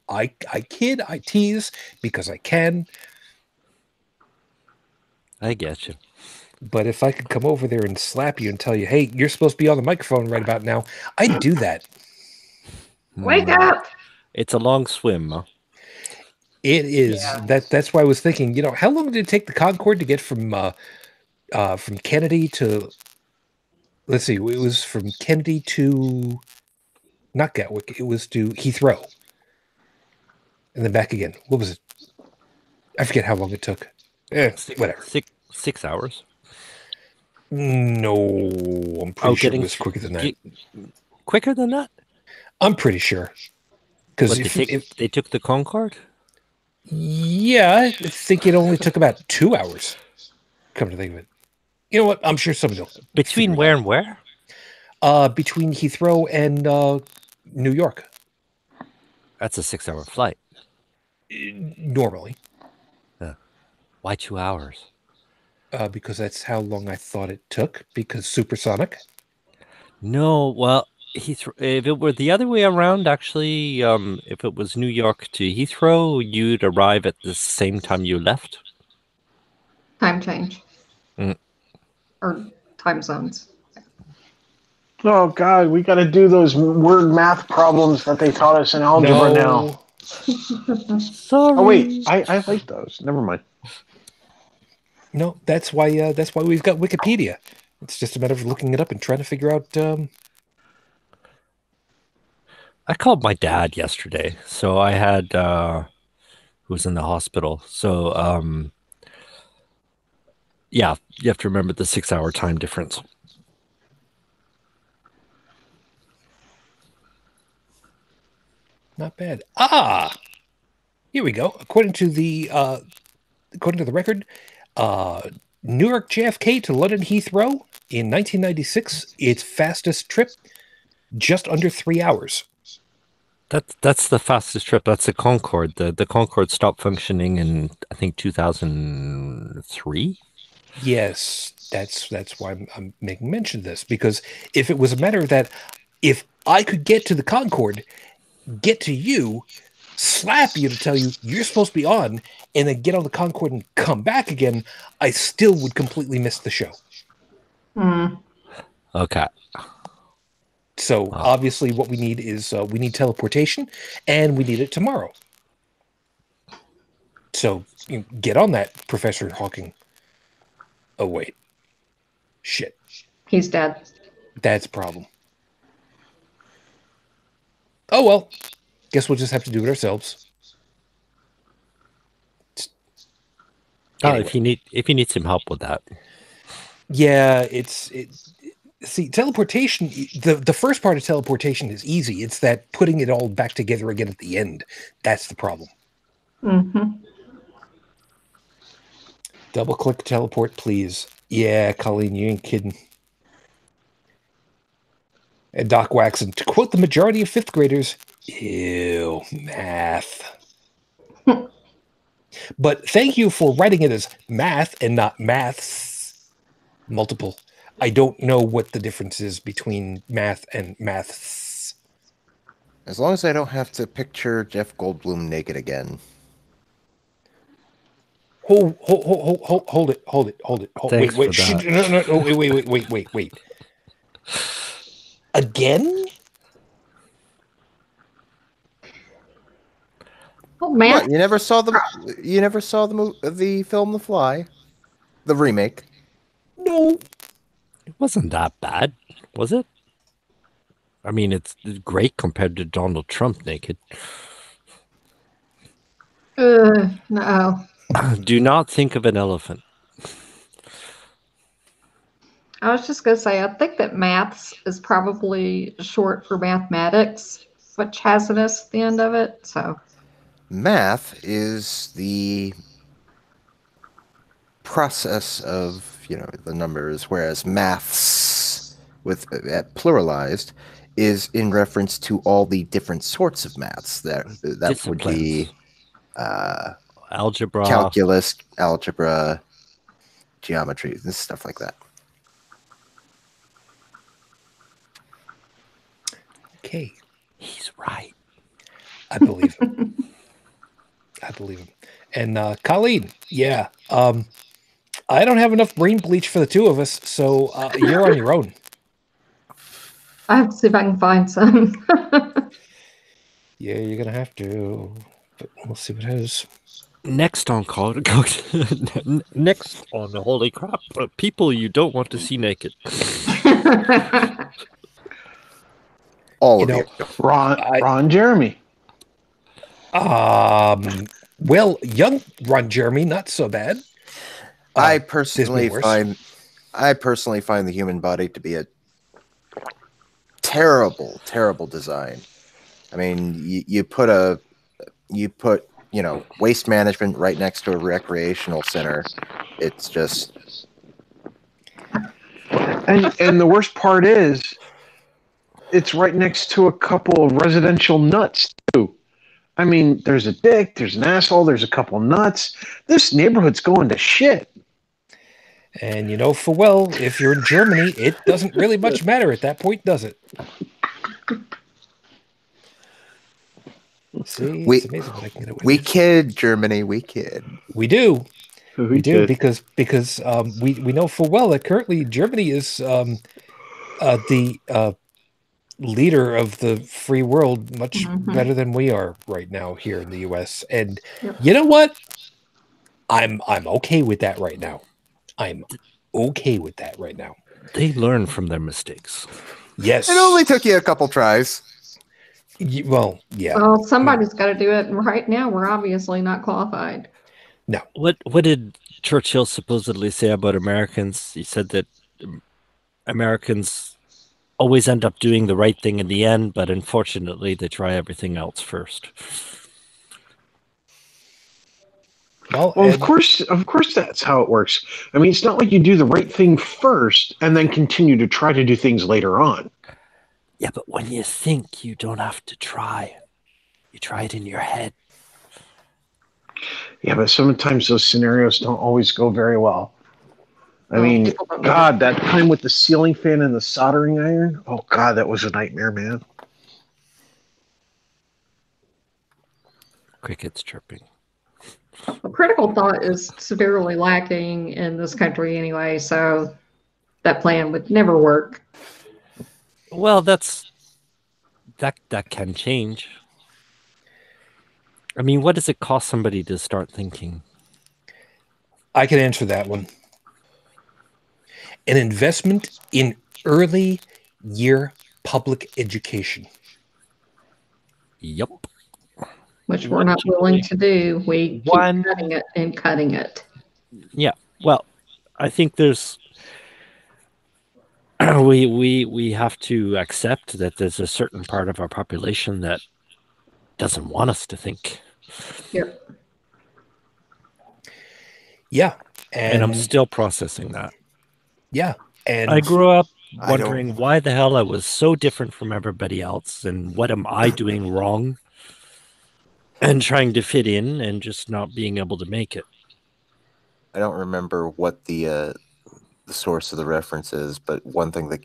[SPEAKER 1] I kid, I tease because I can.
[SPEAKER 4] I get you.
[SPEAKER 1] But if I could come over there and slap you and tell you, hey, you're supposed to be on the microphone right about now, I'd do that.
[SPEAKER 2] Wake up!
[SPEAKER 4] It's a long swim, huh?
[SPEAKER 1] It is. Yeah. That's why I was thinking, how long did it take the Concorde to get from Kennedy to, let's see, it was from Kennedy to, not Gatwick, it was to Heathrow. And then back again. What was it? I forget how long it took. Whatever.
[SPEAKER 4] 6 hours.
[SPEAKER 1] No, I'm pretty sure it was quicker than that.
[SPEAKER 4] Quicker than that?
[SPEAKER 1] I'm pretty sure. Because
[SPEAKER 4] they took the Concorde?
[SPEAKER 1] Yeah, I think it only took about 2 hours. Come to think of it. You know what? I'm sure somebody will.
[SPEAKER 4] Between where and where?
[SPEAKER 1] Between Heathrow and New York.
[SPEAKER 4] That's a 6-hour flight.
[SPEAKER 1] Normally.
[SPEAKER 4] Why 2 hours?
[SPEAKER 1] Because that's how long I thought it took, because supersonic.
[SPEAKER 4] No, well, if it were the other way around, actually, if it was New York to Heathrow, you'd arrive at the same time you left.
[SPEAKER 2] Time change. Or time zones.
[SPEAKER 5] Oh, God, we got to do those word math problems that they taught us in algebra now.
[SPEAKER 4] Sorry.
[SPEAKER 5] Oh, wait, I like those. Never mind.
[SPEAKER 1] No, that's why we've got Wikipedia. It's just a matter of looking it up and trying to figure out.
[SPEAKER 4] I called my dad yesterday, so I had who's in the hospital. So, yeah, you have to remember the 6-hour time difference.
[SPEAKER 1] Not bad. Here we go. According to the record, Newark JFK to London Heathrow in 1996, its fastest trip, just under 3 hours.
[SPEAKER 4] That's the fastest trip. That's the Concorde. The Concorde stopped functioning in, I think, 2003.
[SPEAKER 1] Yes, that's why I'm making mention of this, because if it was a matter of that, if I could get to the Concorde, get to you, slap you to tell you you're supposed to be on, and then get on the Concorde and come back again, I still would completely miss the show.
[SPEAKER 4] Okay.
[SPEAKER 1] So obviously what we need is we need teleportation, and we need it tomorrow. So get on that, Professor Hawking. Oh, wait. Shit.
[SPEAKER 2] He's dead.
[SPEAKER 1] That's a problem. Oh, well. Guess we'll just have to do it ourselves.
[SPEAKER 4] Anyway. If you need some help with that.
[SPEAKER 1] Yeah, see, teleportation, the first part of teleportation is easy. It's that putting it all back together again at the end. That's the problem. Double click teleport, please. Yeah, Colleen, you ain't kidding. And Doc Waxon, to quote the majority of fifth graders, ew, math. But thank you for writing it as math and not maths. Multiple. I don't know what the difference is between math and maths.
[SPEAKER 3] As long as I don't have to picture Jeff Goldblum naked again.
[SPEAKER 1] Hold it.
[SPEAKER 4] Thanks
[SPEAKER 1] Wait.
[SPEAKER 4] for that.
[SPEAKER 1] No, wait. Again?
[SPEAKER 2] Oh man,
[SPEAKER 3] What, you never saw the film The Fly, the remake?
[SPEAKER 1] No.
[SPEAKER 4] It wasn't that bad, was it? I mean, it's great compared to Donald Trump naked.
[SPEAKER 2] no.
[SPEAKER 4] Do not think of an elephant.
[SPEAKER 2] I was just going to say, I think that maths is probably short for mathematics, which has an S at the end of it. So
[SPEAKER 3] Math is the process of, the numbers, whereas maths, with pluralized, is in reference to all the different sorts of maths. That would be
[SPEAKER 4] algebra,
[SPEAKER 3] calculus, algebra, geometry, and stuff like that.
[SPEAKER 1] Okay.
[SPEAKER 4] He's right.
[SPEAKER 1] I believe him. And Colleen, yeah. I don't have enough brain bleach for the two of us, so you're on your own.
[SPEAKER 2] I have to see if I can find some.
[SPEAKER 1] Yeah, you're going to have to. But we'll see what it is.
[SPEAKER 4] Next on call. Next on the holy crap, people you don't want to see naked.
[SPEAKER 3] All of you.
[SPEAKER 5] Ron Jeremy.
[SPEAKER 1] Well, young Ron Jeremy, not so bad.
[SPEAKER 3] I personally find the human body to be a terrible, terrible design. I mean, you put waste management right next to a recreational center. It's just,
[SPEAKER 5] and the worst part is, it's right next to a couple of residential nuts too. I mean, there's a dick, there's an asshole, there's a couple of nuts. This neighborhood's going to shit.
[SPEAKER 1] And for well, if you're in Germany, it doesn't really much matter at that point, does it? See, it's amazing what I can get away with.
[SPEAKER 3] We kid, Germany, we kid.
[SPEAKER 1] We do.
[SPEAKER 5] We do
[SPEAKER 1] because we know full well that currently Germany is the leader of the free world, much better than we are right now here in the U.S. And you know what? I'm okay with that right now.
[SPEAKER 4] They learn from their mistakes.
[SPEAKER 1] Yes.
[SPEAKER 3] It only took you a couple tries.
[SPEAKER 1] Well, yeah.
[SPEAKER 2] Well, somebody's got to do it, and right now we're obviously not qualified.
[SPEAKER 1] No.
[SPEAKER 4] What did Churchill supposedly say about Americans? He said that Americans always end up doing the right thing in the end, but unfortunately they try everything else first.
[SPEAKER 1] Well,
[SPEAKER 5] Well, of course, that's how it works. I mean, it's not like you do the right thing first and then continue to try to do things later on.
[SPEAKER 4] Yeah, but when you think, you don't have to try. You try it in your head.
[SPEAKER 5] Yeah, but sometimes those scenarios don't always go very well. I mean,
[SPEAKER 2] People don't
[SPEAKER 5] God, that time with the ceiling fan and the soldering iron. Oh, God, that was a nightmare, man.
[SPEAKER 4] Crickets chirping.
[SPEAKER 2] Well, critical thought is severely lacking in this country anyway, so that plan would never work.
[SPEAKER 4] Well, that can change. I mean, what does it cost somebody to start thinking?
[SPEAKER 1] I can answer that one. An investment in early year public education.
[SPEAKER 4] Yep.
[SPEAKER 2] Which we're not willing to do. We keep
[SPEAKER 4] One-
[SPEAKER 2] cutting it and cutting it.
[SPEAKER 4] Yeah. Well, I think there's we have to accept that there's a certain part of our population that doesn't want us to think.
[SPEAKER 2] Yep.
[SPEAKER 1] Yeah.
[SPEAKER 4] And I'm still processing that.
[SPEAKER 1] Yeah. And
[SPEAKER 4] I grew up
[SPEAKER 3] I
[SPEAKER 4] wondering why the hell I was so different from everybody else and what am I doing wrong, and trying to fit in and just not being able to make it.
[SPEAKER 3] I don't remember what the source of the reference is, but one thing that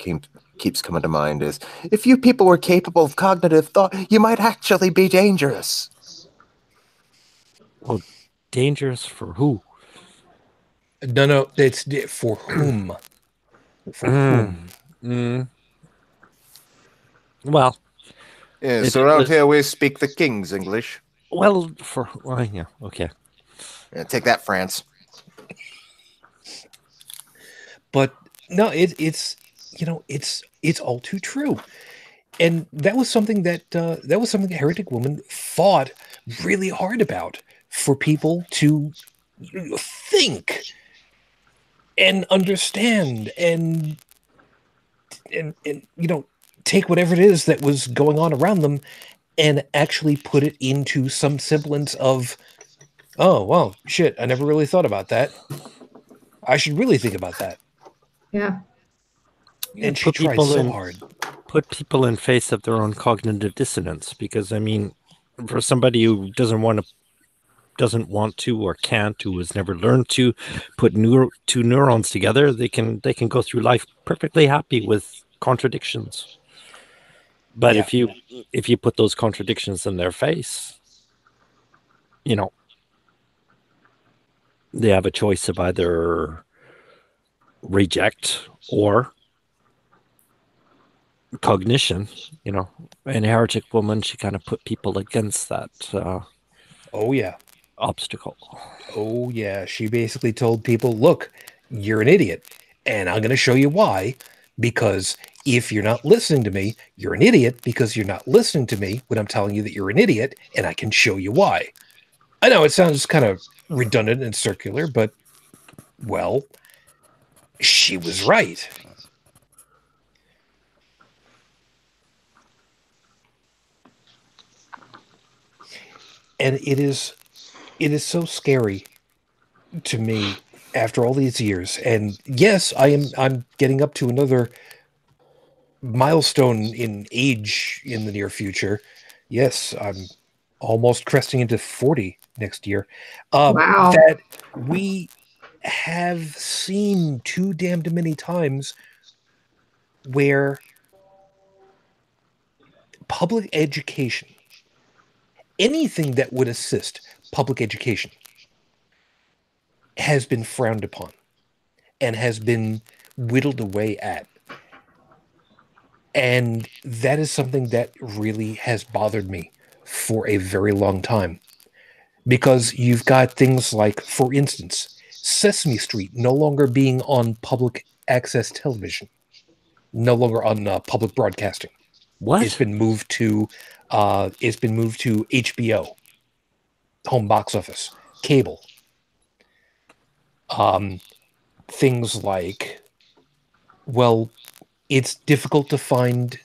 [SPEAKER 3] keeps coming to mind is, if you people were capable of cognitive thought, you might actually be dangerous.
[SPEAKER 4] Well, dangerous for who?
[SPEAKER 1] no, it's for whom? For whom?
[SPEAKER 4] Well,
[SPEAKER 3] Yeah,
[SPEAKER 4] If
[SPEAKER 3] so
[SPEAKER 4] it
[SPEAKER 3] around
[SPEAKER 4] was-
[SPEAKER 3] here we speak the King's English.
[SPEAKER 4] well, yeah, okay.
[SPEAKER 3] Yeah, take that, France.
[SPEAKER 1] But no, it's all too true, and that was something that Heretic Woman fought really hard about, for people to think and understand and take whatever it is that was going on around them and actually put it into some semblance of, oh well, shit, I never really thought about that. I should really think about that.
[SPEAKER 2] Yeah.
[SPEAKER 1] And she tried so hard.
[SPEAKER 4] Put people in face of their own cognitive dissonance, because I mean, for somebody who doesn't want to or can't, who has never learned to put two neurons together, they can go through life perfectly happy with contradictions. But
[SPEAKER 1] Yeah.
[SPEAKER 4] if you put those contradictions in their face, they have a choice of either reject or cognition, and Heretic Woman, she kind of put people against that
[SPEAKER 1] Oh yeah.
[SPEAKER 4] obstacle.
[SPEAKER 1] Oh yeah. She basically told people, look, you're an idiot, and I'm going to show you why. Because if you're not listening to me, you're an idiot, because you're not listening to me when I'm telling you that you're an idiot, and I can show you why. I know it sounds kind of redundant and circular, but, well, she was right. And it is so scary to me after all these years. And yes, I'm getting up to another milestone in age in the near future. Yes, I'm almost cresting into 40 next year.
[SPEAKER 2] Wow.
[SPEAKER 1] That we have seen too damned many times where public education, anything that would assist public education, has been frowned upon and has been whittled away at. And that is something that really has bothered me for a very long time. Because you've got things like, for instance, Sesame Street no longer being on public access television, no longer on public broadcasting.
[SPEAKER 4] What?
[SPEAKER 1] It's been moved to It's been moved to HBO, home box office, cable. Things like, well, it's difficult to find,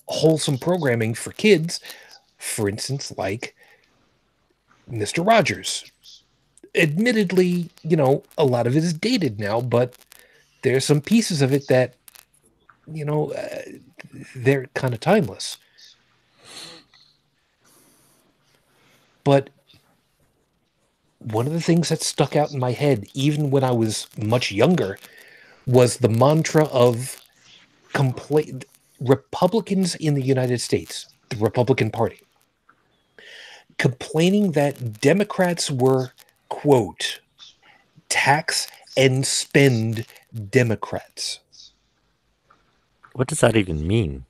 [SPEAKER 1] wholesome programming for kids. For instance, like Mr. Rogers. Admittedly, a lot of it is dated now, but there's some pieces of it that, they're kind of timeless. But one of the things that stuck out in my head, even when I was much younger, was the mantra of Republicans in the United States, the Republican Party, complaining that Democrats were, quote, tax and spend Democrats.
[SPEAKER 4] What does that even mean?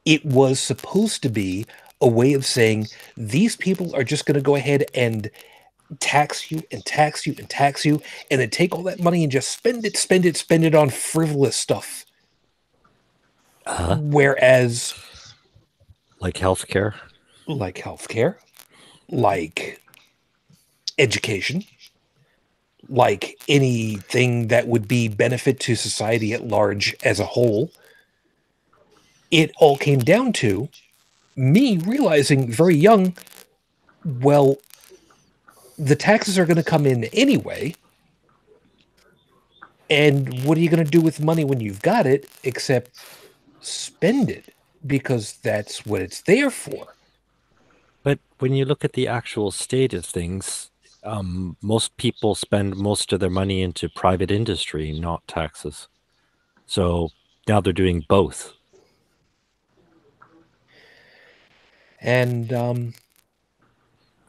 [SPEAKER 1] It was supposed to be a way of saying these people are just going to go ahead and tax you and tax you and tax you, and then take all that money and just spend it on frivolous stuff. Whereas,
[SPEAKER 4] like healthcare,
[SPEAKER 1] like education, like anything that would be benefit to society at large as a whole, it all came down to me realizing very young, well, the taxes are going to come in anyway. And what are you going to do with money when you've got it, except spend it? Because that's what it's there for.
[SPEAKER 4] But when you look at the actual state of things, most people spend most of their money into private industry, not taxes. So now they're doing both.
[SPEAKER 1] And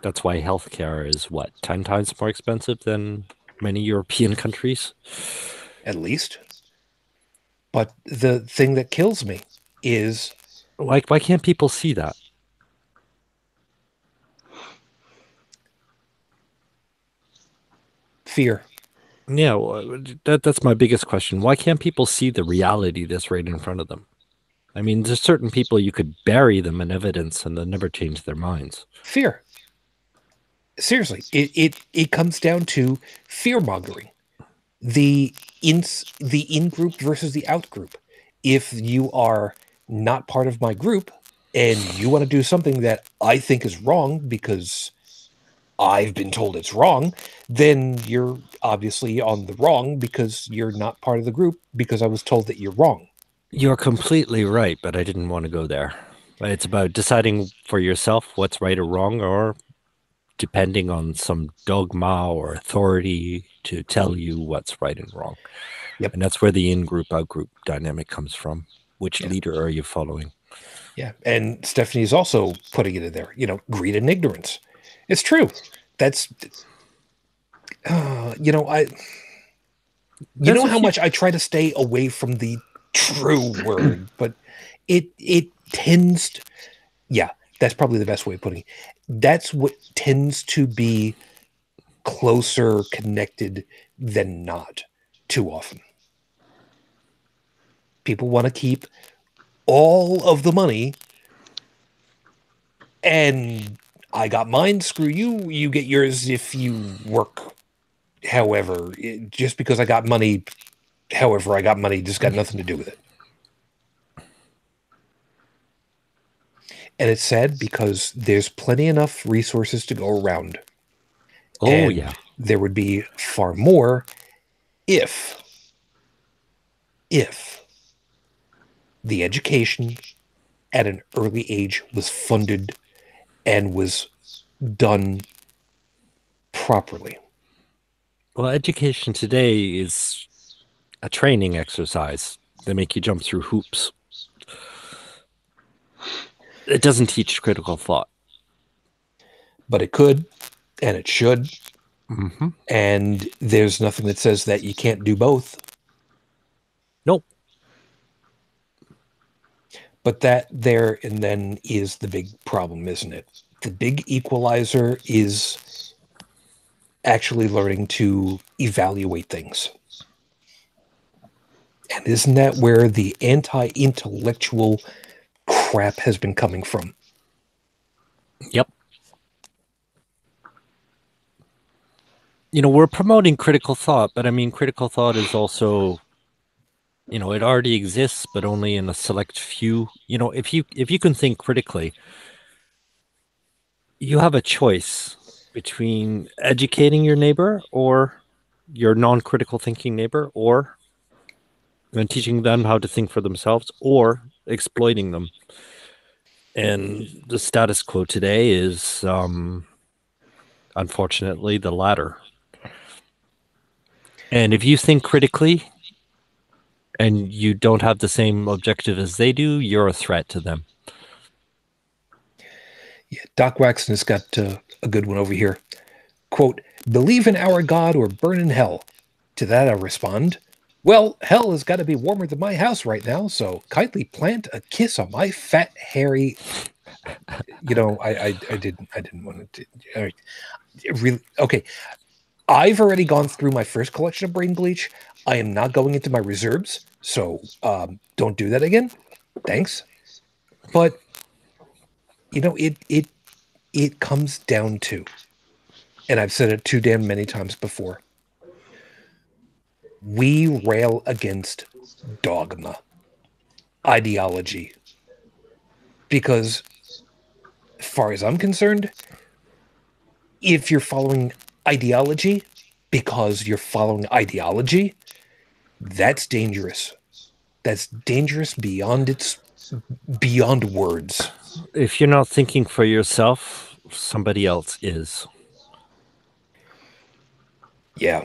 [SPEAKER 4] that's why healthcare is, 10 times more expensive than many European countries?
[SPEAKER 1] At least. But the thing that kills me is...
[SPEAKER 4] Why can't people see that?
[SPEAKER 1] Fear.
[SPEAKER 4] Yeah, well, that's my biggest question. Why can't people see the reality that's right in front of them? I mean, there's certain people you could bury them in evidence and they'll never change their minds.
[SPEAKER 1] Fear. Seriously, it comes down to fear-mongering. The in-group versus the out-group. If you are not part of my group and you want to do something that I think is wrong because I've been told it's wrong, then you're obviously on the wrong because you're not part of the group because I was told that you're wrong.
[SPEAKER 4] You're completely right, but I didn't want to go there. It's about deciding for yourself what's right or wrong, or depending on some dogma or authority to tell you what's right and wrong.
[SPEAKER 1] Yep.
[SPEAKER 4] And that's where the in-group, out-group dynamic comes from. Which leader are you following?
[SPEAKER 1] Yeah, and Stephanie's also putting it in there, greed and ignorance. It's true. That's, how much I try to stay away from the true word, but it tends to, that's probably the best way of putting it. That's what tends to be closer connected than not too often. People want to keep all of the money, and I got mine, screw you, you get yours if you work. However, just because I got money, just got nothing to do with it. And it's sad because there's plenty enough resources to go around.
[SPEAKER 4] Oh, yeah.
[SPEAKER 1] There would be far more if the education at an early age was funded and was done properly.
[SPEAKER 4] Well, education today is a training exercise. They make you jump through hoops. It doesn't teach critical thought.
[SPEAKER 1] But it could, and it should.
[SPEAKER 4] Mm-hmm.
[SPEAKER 1] And there's nothing that says that you can't do both.
[SPEAKER 4] Nope.
[SPEAKER 1] But that there and then is the big problem, isn't it? The big equalizer is actually learning to evaluate things. And isn't that where the anti-intellectual crap has been coming from.
[SPEAKER 4] Yep. You know, we're promoting critical thought, but I mean, critical thought is also, you know, it already exists, but only in a select few. You know, if you can think critically, you have a choice between educating your neighbor or your non-critical thinking neighbor, or and teaching them how to think for themselves, or exploiting them. And the status quo today is, unfortunately, the latter. And if you think critically and you don't have the same objective as they do, you're a threat to them.
[SPEAKER 1] Yeah, Doc Waxon has got a good one over here. Quote, believe in our God or burn in hell. To that I respond, well, hell has got to be warmer than my house right now, so kindly plant a kiss on my fat, hairy... You know, I didn't want to... Really, okay. I've already gone through my first collection of brain bleach. I am not going into my reserves, so don't do that again. Thanks. But, you know, it comes down to, and I've said it too damn many times before, we rail against dogma, ideology, because as far as I'm concerned, if you're following ideology because you're following ideology, that's dangerous. That's dangerous beyond words.
[SPEAKER 4] If you're not thinking for yourself, somebody else is.
[SPEAKER 1] Yeah.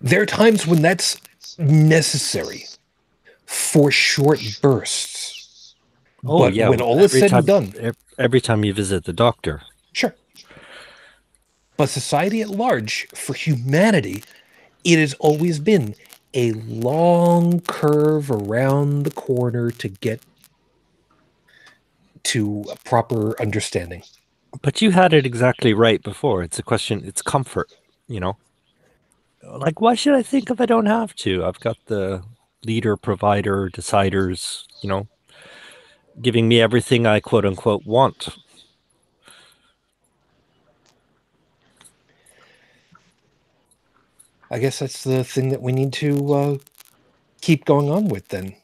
[SPEAKER 1] There are times when that's necessary for short bursts.
[SPEAKER 4] Oh,
[SPEAKER 1] but
[SPEAKER 4] yeah.
[SPEAKER 1] when all is said and done...
[SPEAKER 4] Every time you visit the doctor.
[SPEAKER 1] Sure. But society at large, for humanity, it has always been a long curve around the corner to get to a proper understanding.
[SPEAKER 4] But you had it exactly right before. It's a question, it's comfort, you know? Like, why should I think if I don't have to? I've got the leader, provider, deciders, you know, giving me everything I quote unquote want.
[SPEAKER 1] I guess that's the thing that we need to keep going on with then.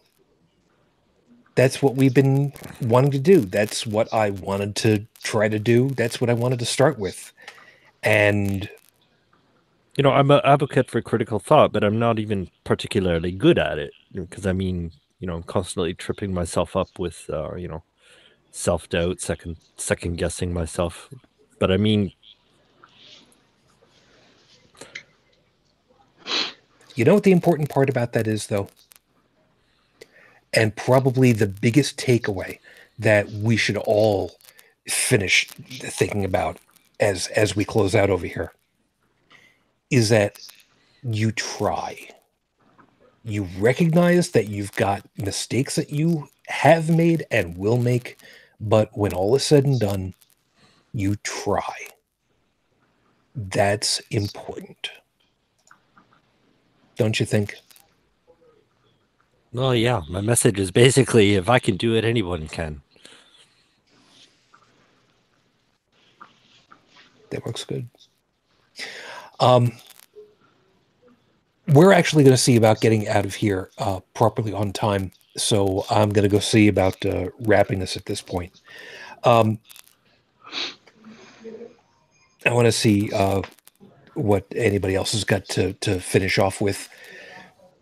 [SPEAKER 1] That's what we've been wanting to do. That's what I wanted to try to do. That's what I wanted to start with. And...
[SPEAKER 4] You know, I'm an advocate for critical thought, but I'm not even particularly good at it. Because, I mean, you know, I'm constantly tripping myself up with, you know, self-doubt, second guessing myself. But I mean...
[SPEAKER 1] You know what the important part about that is, though? And probably the biggest takeaway that we should all finish thinking about as we close out over here is that you try. You recognize that you've got mistakes that you have made and will make, but when all is said and done, you try. That's important. Don't you think?
[SPEAKER 4] Well, yeah, my message is basically, if I can do it, anyone can.
[SPEAKER 1] That works good. We're actually going to see about getting out of here properly on time, so I'm going to go see about wrapping this at this point. I want to see what anybody else has got to finish off with.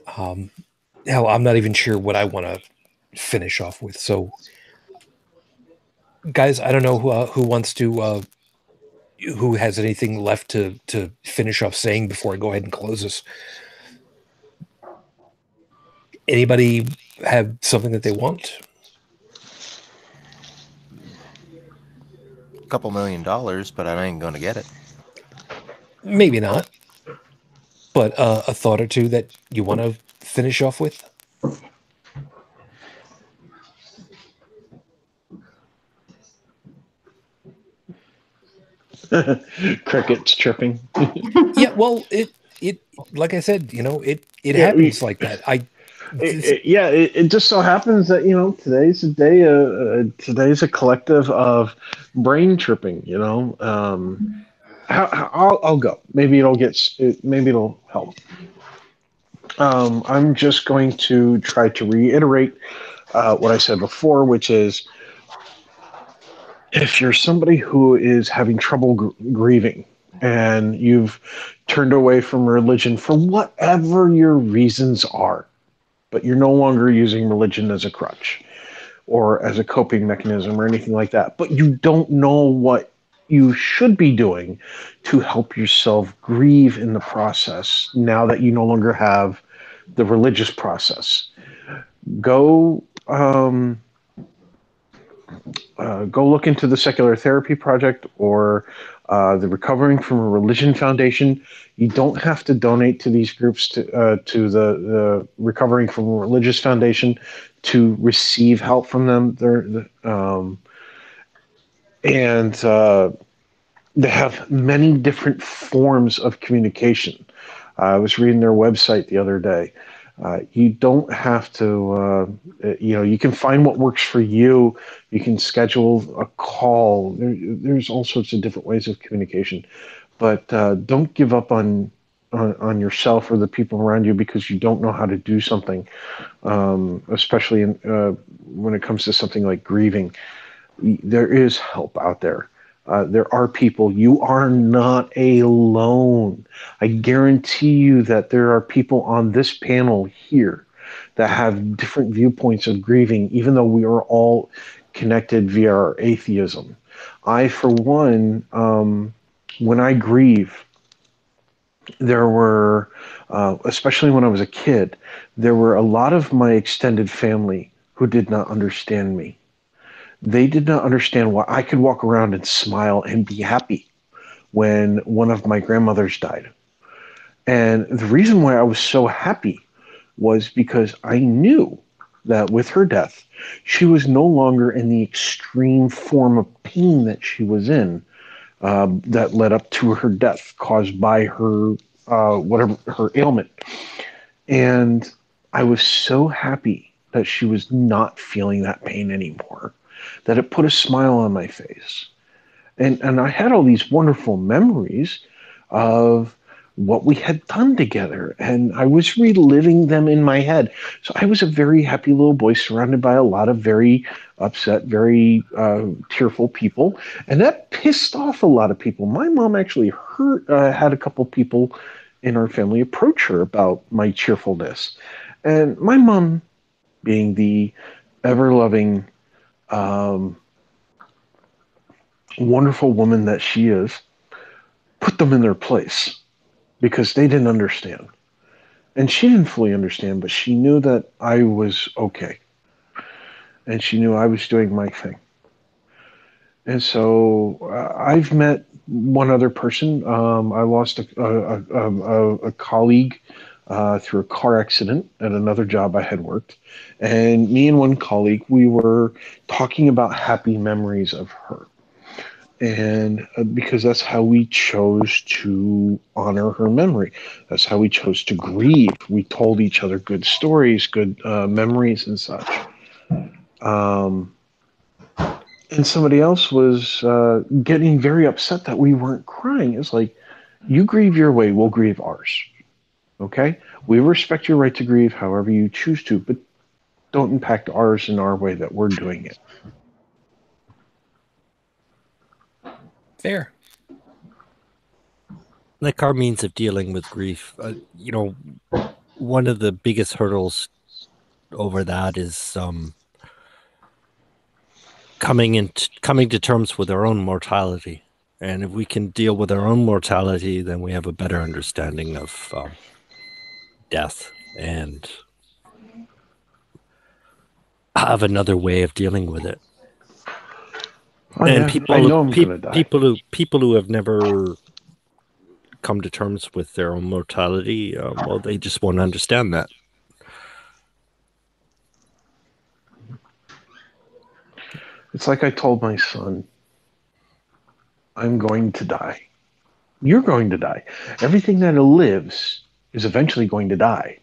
[SPEAKER 1] Hell, I'm not even sure what I want to finish off with. So, guys, I don't know who wants to, who has anything left to finish off saying before I go ahead and close this. Anybody have something that they want?
[SPEAKER 3] A couple $1 million, but I ain't going to get it.
[SPEAKER 1] Maybe not. But a thought or two that you want to finish off with?
[SPEAKER 5] Crickets chirping.
[SPEAKER 1] Yeah, well, it like I said, you know, it happens like that.
[SPEAKER 5] It just so happens that today's a day. Today's a collective of brain tripping. I'll go. Maybe maybe it'll help. I'm just going to try to reiterate what I said before, which is if you're somebody who is having trouble grieving and you've turned away from religion for whatever your reasons are, but you're no longer using religion as a crutch or as a coping mechanism or anything like that, but you don't know what you should be doing to help yourself grieve in the process now that you no longer have the religious process. Go look into the Secular Therapy Project or the Recovering from a Religion Foundation. You don't have to donate to these groups to the Recovering from a Religious Foundation to receive help from them. They have many different forms of communication. I was reading their website the other day. You don't have to, you can find what works for you. You can schedule a call. There's all sorts of different ways of communication, but don't give up on yourself or the people around you because you don't know how to do something, especially when it comes to something like grieving. There is help out there. There are people. You are not alone. I guarantee you that there are people on this panel here that have different viewpoints of grieving, even though we are all connected via our atheism. I, for one, when I grieve, there were, especially when I was a kid, there were a lot of my extended family who did not understand me. They did not understand why I could walk around and smile and be happy when one of my grandmothers died. And the reason why I was so happy was because I knew that with her death, she was no longer in the extreme form of pain that she was in that led up to her death caused by her whatever her ailment. And I was so happy that she was not feeling that pain anymore, that it put a smile on my face. And I had all these wonderful memories of what we had done together, and I was reliving them in my head. So I was a very happy little boy surrounded by a lot of very upset, very tearful people, and that pissed off a lot of people. My mom actually had a couple people in our family approach her about my cheerfulness. And my mom, being the ever-loving, wonderful woman that she is, put them in their place because they didn't understand. And she didn't fully understand, but she knew that I was okay. And she knew I was doing my thing. And so I've met one other person. I lost a colleague through a car accident at another job I had worked. And me and one colleague, we were talking about happy memories of her. And because that's how we chose to honor her memory. That's how we chose to grieve. We told each other good stories, good memories and such. And somebody else was getting very upset that we weren't crying. It's like, you grieve your way, we'll grieve ours. Okay? We respect your right to grieve however you choose to, but don't impact ours in our way that we're doing it.
[SPEAKER 1] Fair.
[SPEAKER 4] Like our means of dealing with grief, one of the biggest hurdles over that is coming to terms with our own mortality. And if we can deal with our own mortality, then we have a better understanding of death and have another way of dealing with it.
[SPEAKER 5] Oh,
[SPEAKER 4] and
[SPEAKER 5] yeah.
[SPEAKER 4] people,
[SPEAKER 5] I know I'm gonna die.
[SPEAKER 4] people who have never come to terms with their own mortality, well, they just won't understand that.
[SPEAKER 5] It's like I told my son, I'm going to die. You're going to die. Everything that lives is eventually going to die.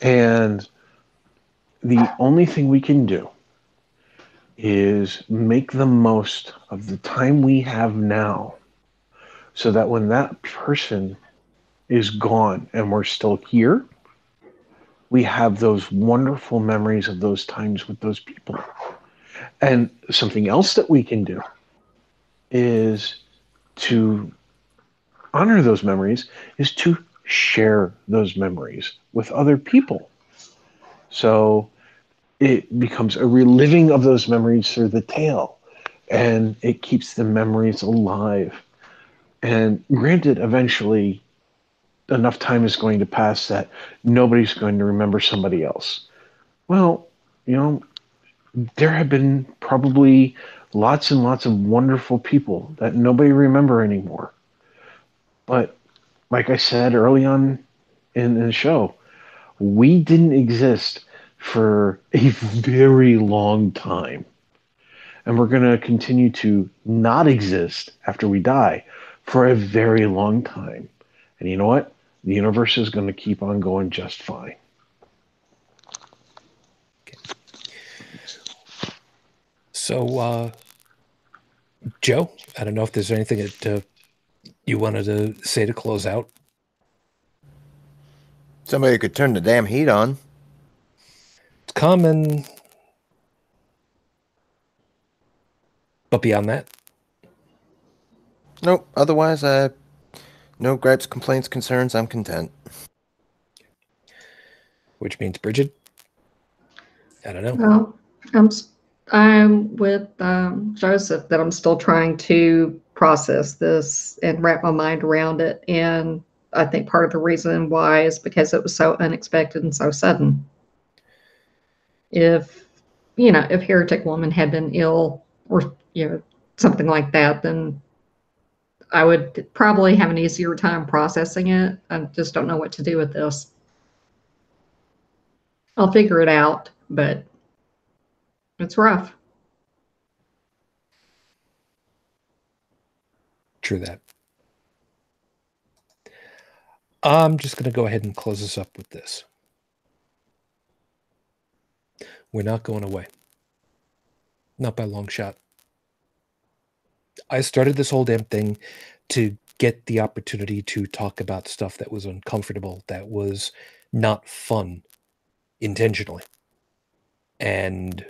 [SPEAKER 5] And the only thing we can do is make the most of the time we have now, so that when that person is gone and we're still here, we have those wonderful memories of those times with those people. And something else that we can do is to honor those memories, is to share those memories with other people. So it becomes a reliving of those memories through the tale, and it keeps the memories alive. And granted, eventually enough time is going to pass that nobody's going to remember somebody else. Well, you know, there have been probably lots and lots of wonderful people that nobody remember anymore. But like I said early on in the show, we didn't exist for a very long time. And we're going to continue to not exist after we die for a very long time. And you know what? The universe is going to keep on going just fine.
[SPEAKER 1] So, Joe, I don't know if there's anything that you wanted to say to close out.
[SPEAKER 3] Somebody could turn the damn heat on.
[SPEAKER 1] It's common. But beyond that?
[SPEAKER 3] Nope. Otherwise, no gripes, complaints, concerns. I'm content.
[SPEAKER 1] Which means Brigid? I don't know.
[SPEAKER 2] Well, I'm with Joseph that I'm still trying to process this and wrap my mind around it. And I think part of the reason why is because it was so unexpected and so sudden. If HereticWoman had been ill or, something like that, then I would probably have an easier time processing it. I just don't know what to do with this. I'll figure it out, but it's rough.
[SPEAKER 1] True that. I'm just going to go ahead and close this up with this. We're not going away. Not by a long shot. I started this whole damn thing to get the opportunity to talk about stuff that was uncomfortable, that was not fun, intentionally. And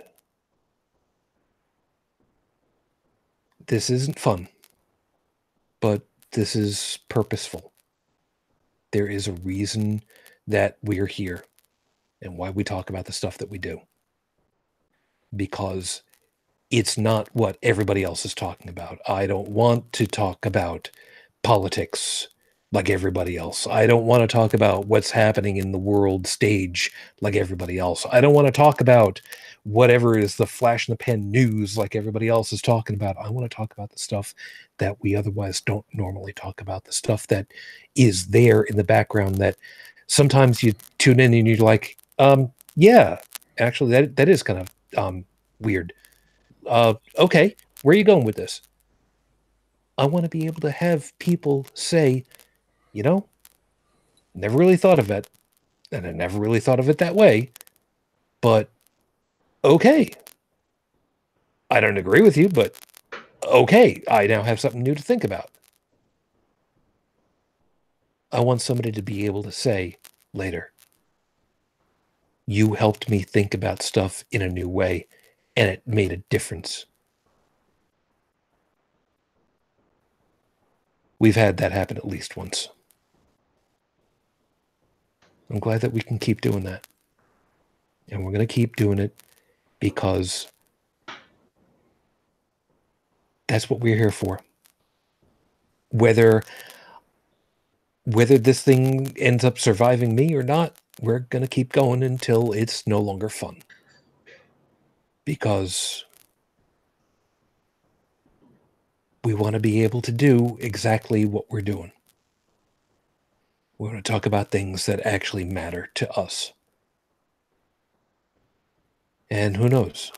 [SPEAKER 1] this isn't fun, but this is purposeful. There is a reason that we're here and why we talk about the stuff that we do. Because it's not what everybody else is talking about. I don't want to talk about politics like everybody else. I don't want to talk about what's happening in the world stage like everybody else. I don't want to talk about whatever is the flash in the pan news like everybody else is talking about. I want to talk about the stuff that we otherwise don't normally talk about, the stuff that is there in the background that sometimes you tune in and you're like, yeah, actually that is kind of weird. Okay, where are you going with this? I want to be able to have people say, never really thought of it, and I never really thought of it that way, but okay. I don't agree with you, but okay, I now have something new to think about. I want somebody to be able to say later, you helped me think about stuff in a new way, and it made a difference. We've had that happen at least once. I'm glad that we can keep doing that. And we're going to keep doing it because that's what we're here for. Whether this thing ends up surviving me or not, we're going to keep going until it's no longer fun. Because we want to be able to do exactly what we're doing. We want to talk about things that actually matter to us. And who knows?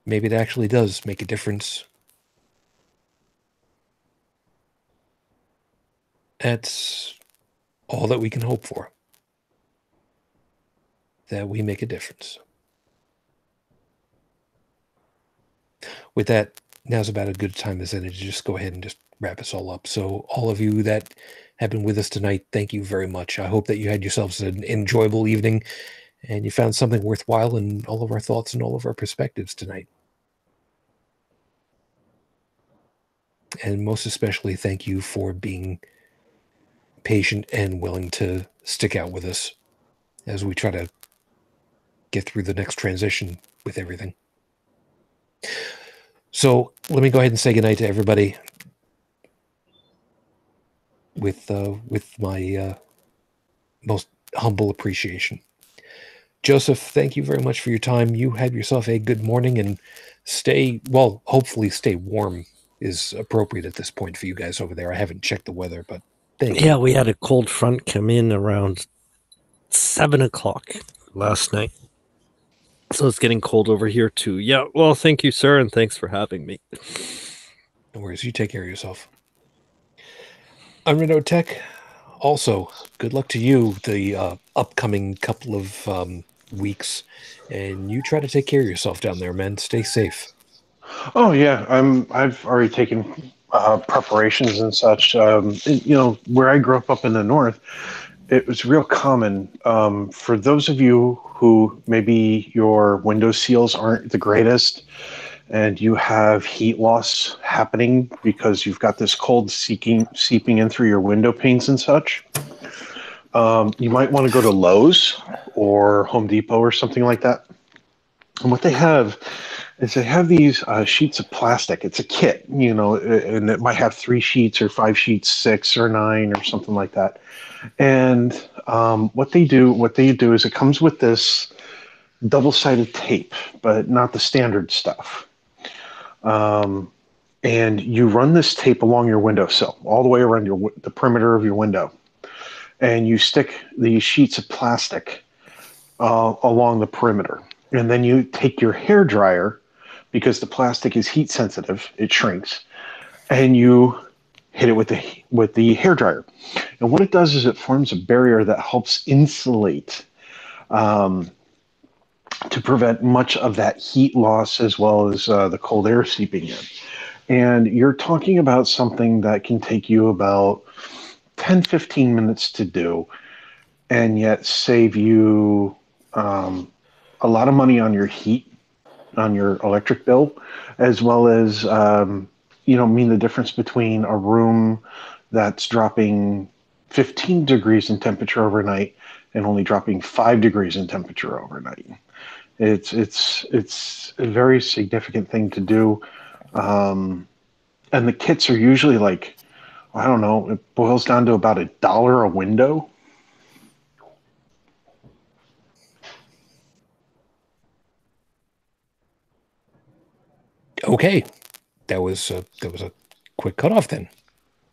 [SPEAKER 1] Maybe it actually does make a difference. That's all that we can hope for. that we make a difference. With that, now's about a good time as any to just go ahead and just wrap us all up. So all of you that have been with us tonight, thank you very much. I hope that you had yourselves an enjoyable evening and you found something worthwhile in all of our thoughts and all of our perspectives tonight. And most especially, thank you for being patient and willing to stick out with us as we try to get through the next transition with everything. So let me go ahead and say goodnight to everybody with my most humble appreciation. Joseph, thank you very much for your time. You have yourself a good morning and hopefully stay warm is appropriate at this point for you guys over there. I haven't checked the weather, but thank you.
[SPEAKER 4] Yeah, we had a cold front come in around 7 o'clock last night. So it's getting cold over here too. Yeah, well, thank you, sir, and thanks for having me.
[SPEAKER 1] No worries. You take care of yourself. UnrenownedTech, also, good luck to you the upcoming couple of weeks. And you try to take care of yourself down there, man. Stay safe.
[SPEAKER 5] Oh yeah, I've already taken preparations and such. Where I grew up in the north, it was real common for those of you who maybe your window seals aren't the greatest, and you have heat loss happening because you've got this cold seeping in through your window panes and such. You might want to go to Lowe's or Home Depot or something like that. And what they have is they have these sheets of plastic. It's a kit, and it might have 3 sheets or 5 sheets, 6 or 9 or something like that. And what they do is it comes with this double-sided tape, but not the standard stuff. And you run this tape along your windowsill, all the way around the perimeter of your window. And you stick these sheets of plastic along the perimeter. And then you take your hair dryer, because the plastic is heat sensitive, it shrinks, and you hit it with the hair dryer. And what it does is it forms a barrier that helps insulate to prevent much of that heat loss as well as the cold air seeping in. And you're talking about something that can take you about 10, 15 minutes to do, and yet save you a lot of money on your heat, on your electric bill, as well as, mean the difference between a room that's dropping 15 degrees in temperature overnight and only dropping 5 degrees in temperature overnight. It's a very significant thing to do. And the kits are usually like, I don't know, it boils down to about $1 a window.
[SPEAKER 1] Okay, that was a quick cutoff then.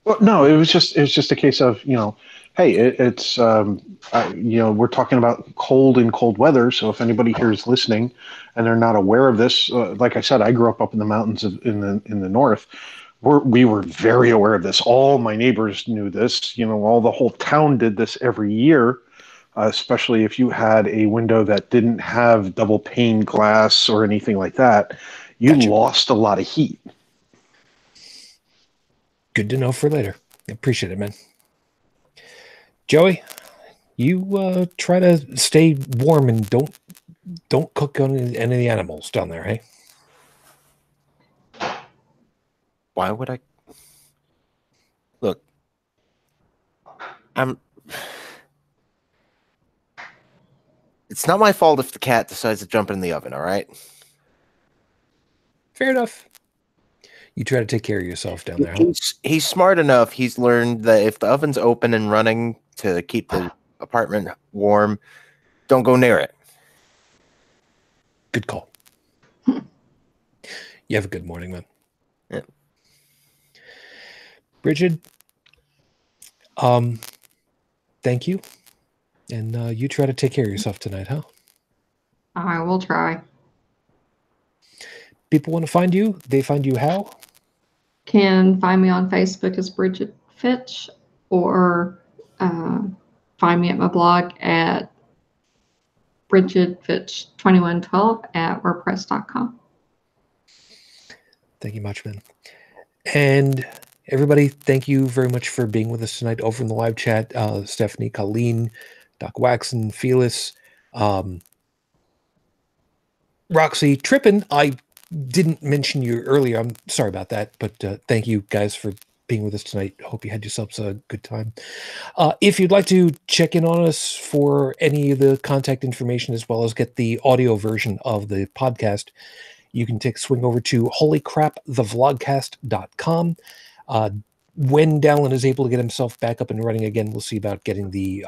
[SPEAKER 5] Well, no, it was just a case of, hey, it's we're talking about cold weather. So if anybody here is listening and they're not aware of this, like I said, I grew up in the mountains in the north. We were very aware of this. All my neighbors knew this. The whole town did this every year, especially if you had a window that didn't have double pane glass or anything like that. You lost a lot of heat.
[SPEAKER 1] Good to know for later. I appreciate it, man. Joey, you try to stay warm and don't cook on any of the animals down there, hey?
[SPEAKER 3] Why would I? Look, it's not my fault if the cat decides to jump in the oven, all right?
[SPEAKER 1] Fair enough. You try to take care of yourself down there, huh?
[SPEAKER 3] He's smart enough. He's learned that if the oven's open and running to keep the apartment warm, don't go near it.
[SPEAKER 1] Good call. You have a good morning, man.
[SPEAKER 3] Yeah.
[SPEAKER 1] Brigid, thank you. And you try to take care of yourself tonight, huh?
[SPEAKER 2] I will try.
[SPEAKER 1] People want to find you. They find you how?
[SPEAKER 2] Can find me on Facebook as Brigid Fitch, or find me at my blog at brigidfitch2112@wordpress.com.
[SPEAKER 1] Thank you much, man. And everybody, thank you very much for being with us tonight over in the live chat. Stephanie, Colleen, Doc Waxon, Felis, Roxy, Trippin. I didn't mention you earlier. I'm sorry about that, but thank you guys for being with us tonight. Hope you had yourselves a good time. If you'd like to check in on us for any of the contact information as well as get the audio version of the podcast, you can swing over to holycrapthevlogcast.com. When Dalan is able to get himself back up and running again, we'll see about getting the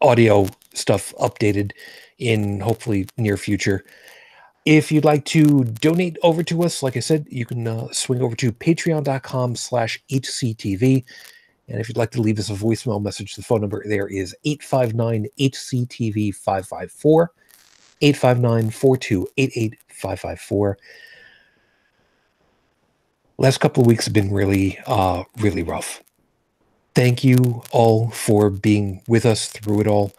[SPEAKER 1] audio stuff updated in hopefully near future. If you'd like to donate over to us, like I said, you can swing over to patreon.com/HCTV. And if you'd like to leave us a voicemail message, the phone number there is 859-HCTV-554, 859-4288-554. Last couple of weeks have been really, really rough. Thank you all for being with us through it all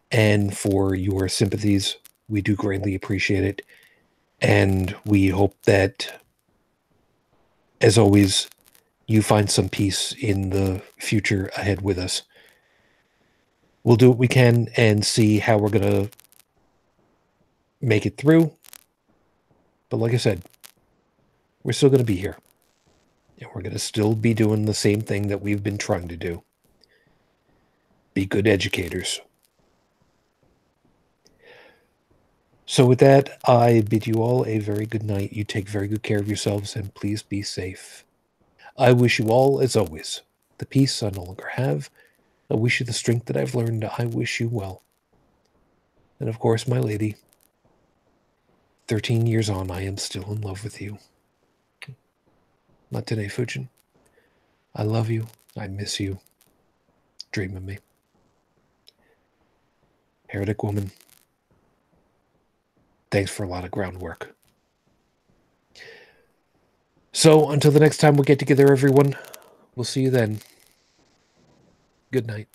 [SPEAKER 1] and for your sympathies. We do greatly appreciate it. And we hope that, as always, you find some peace in the future ahead with us. We'll do what we can and see how we're going to make it through. But like I said, we're still going to be here. And we're going to still be doing the same thing that we've been trying to do. Be good educators. So with that, I bid you all a very good night. You take very good care of yourselves and please be safe. I wish you all, as always, the peace I no longer have. I wish you the strength that I've learned. I wish you well. And of course, my lady, 13 years on, I am still in love with you. Not today, Fujin. I love you. I miss you. Dream of me. Heretic Woman. Thanks for a lot of groundwork. So, until the next time we get together, everyone, we'll see you then. Good night.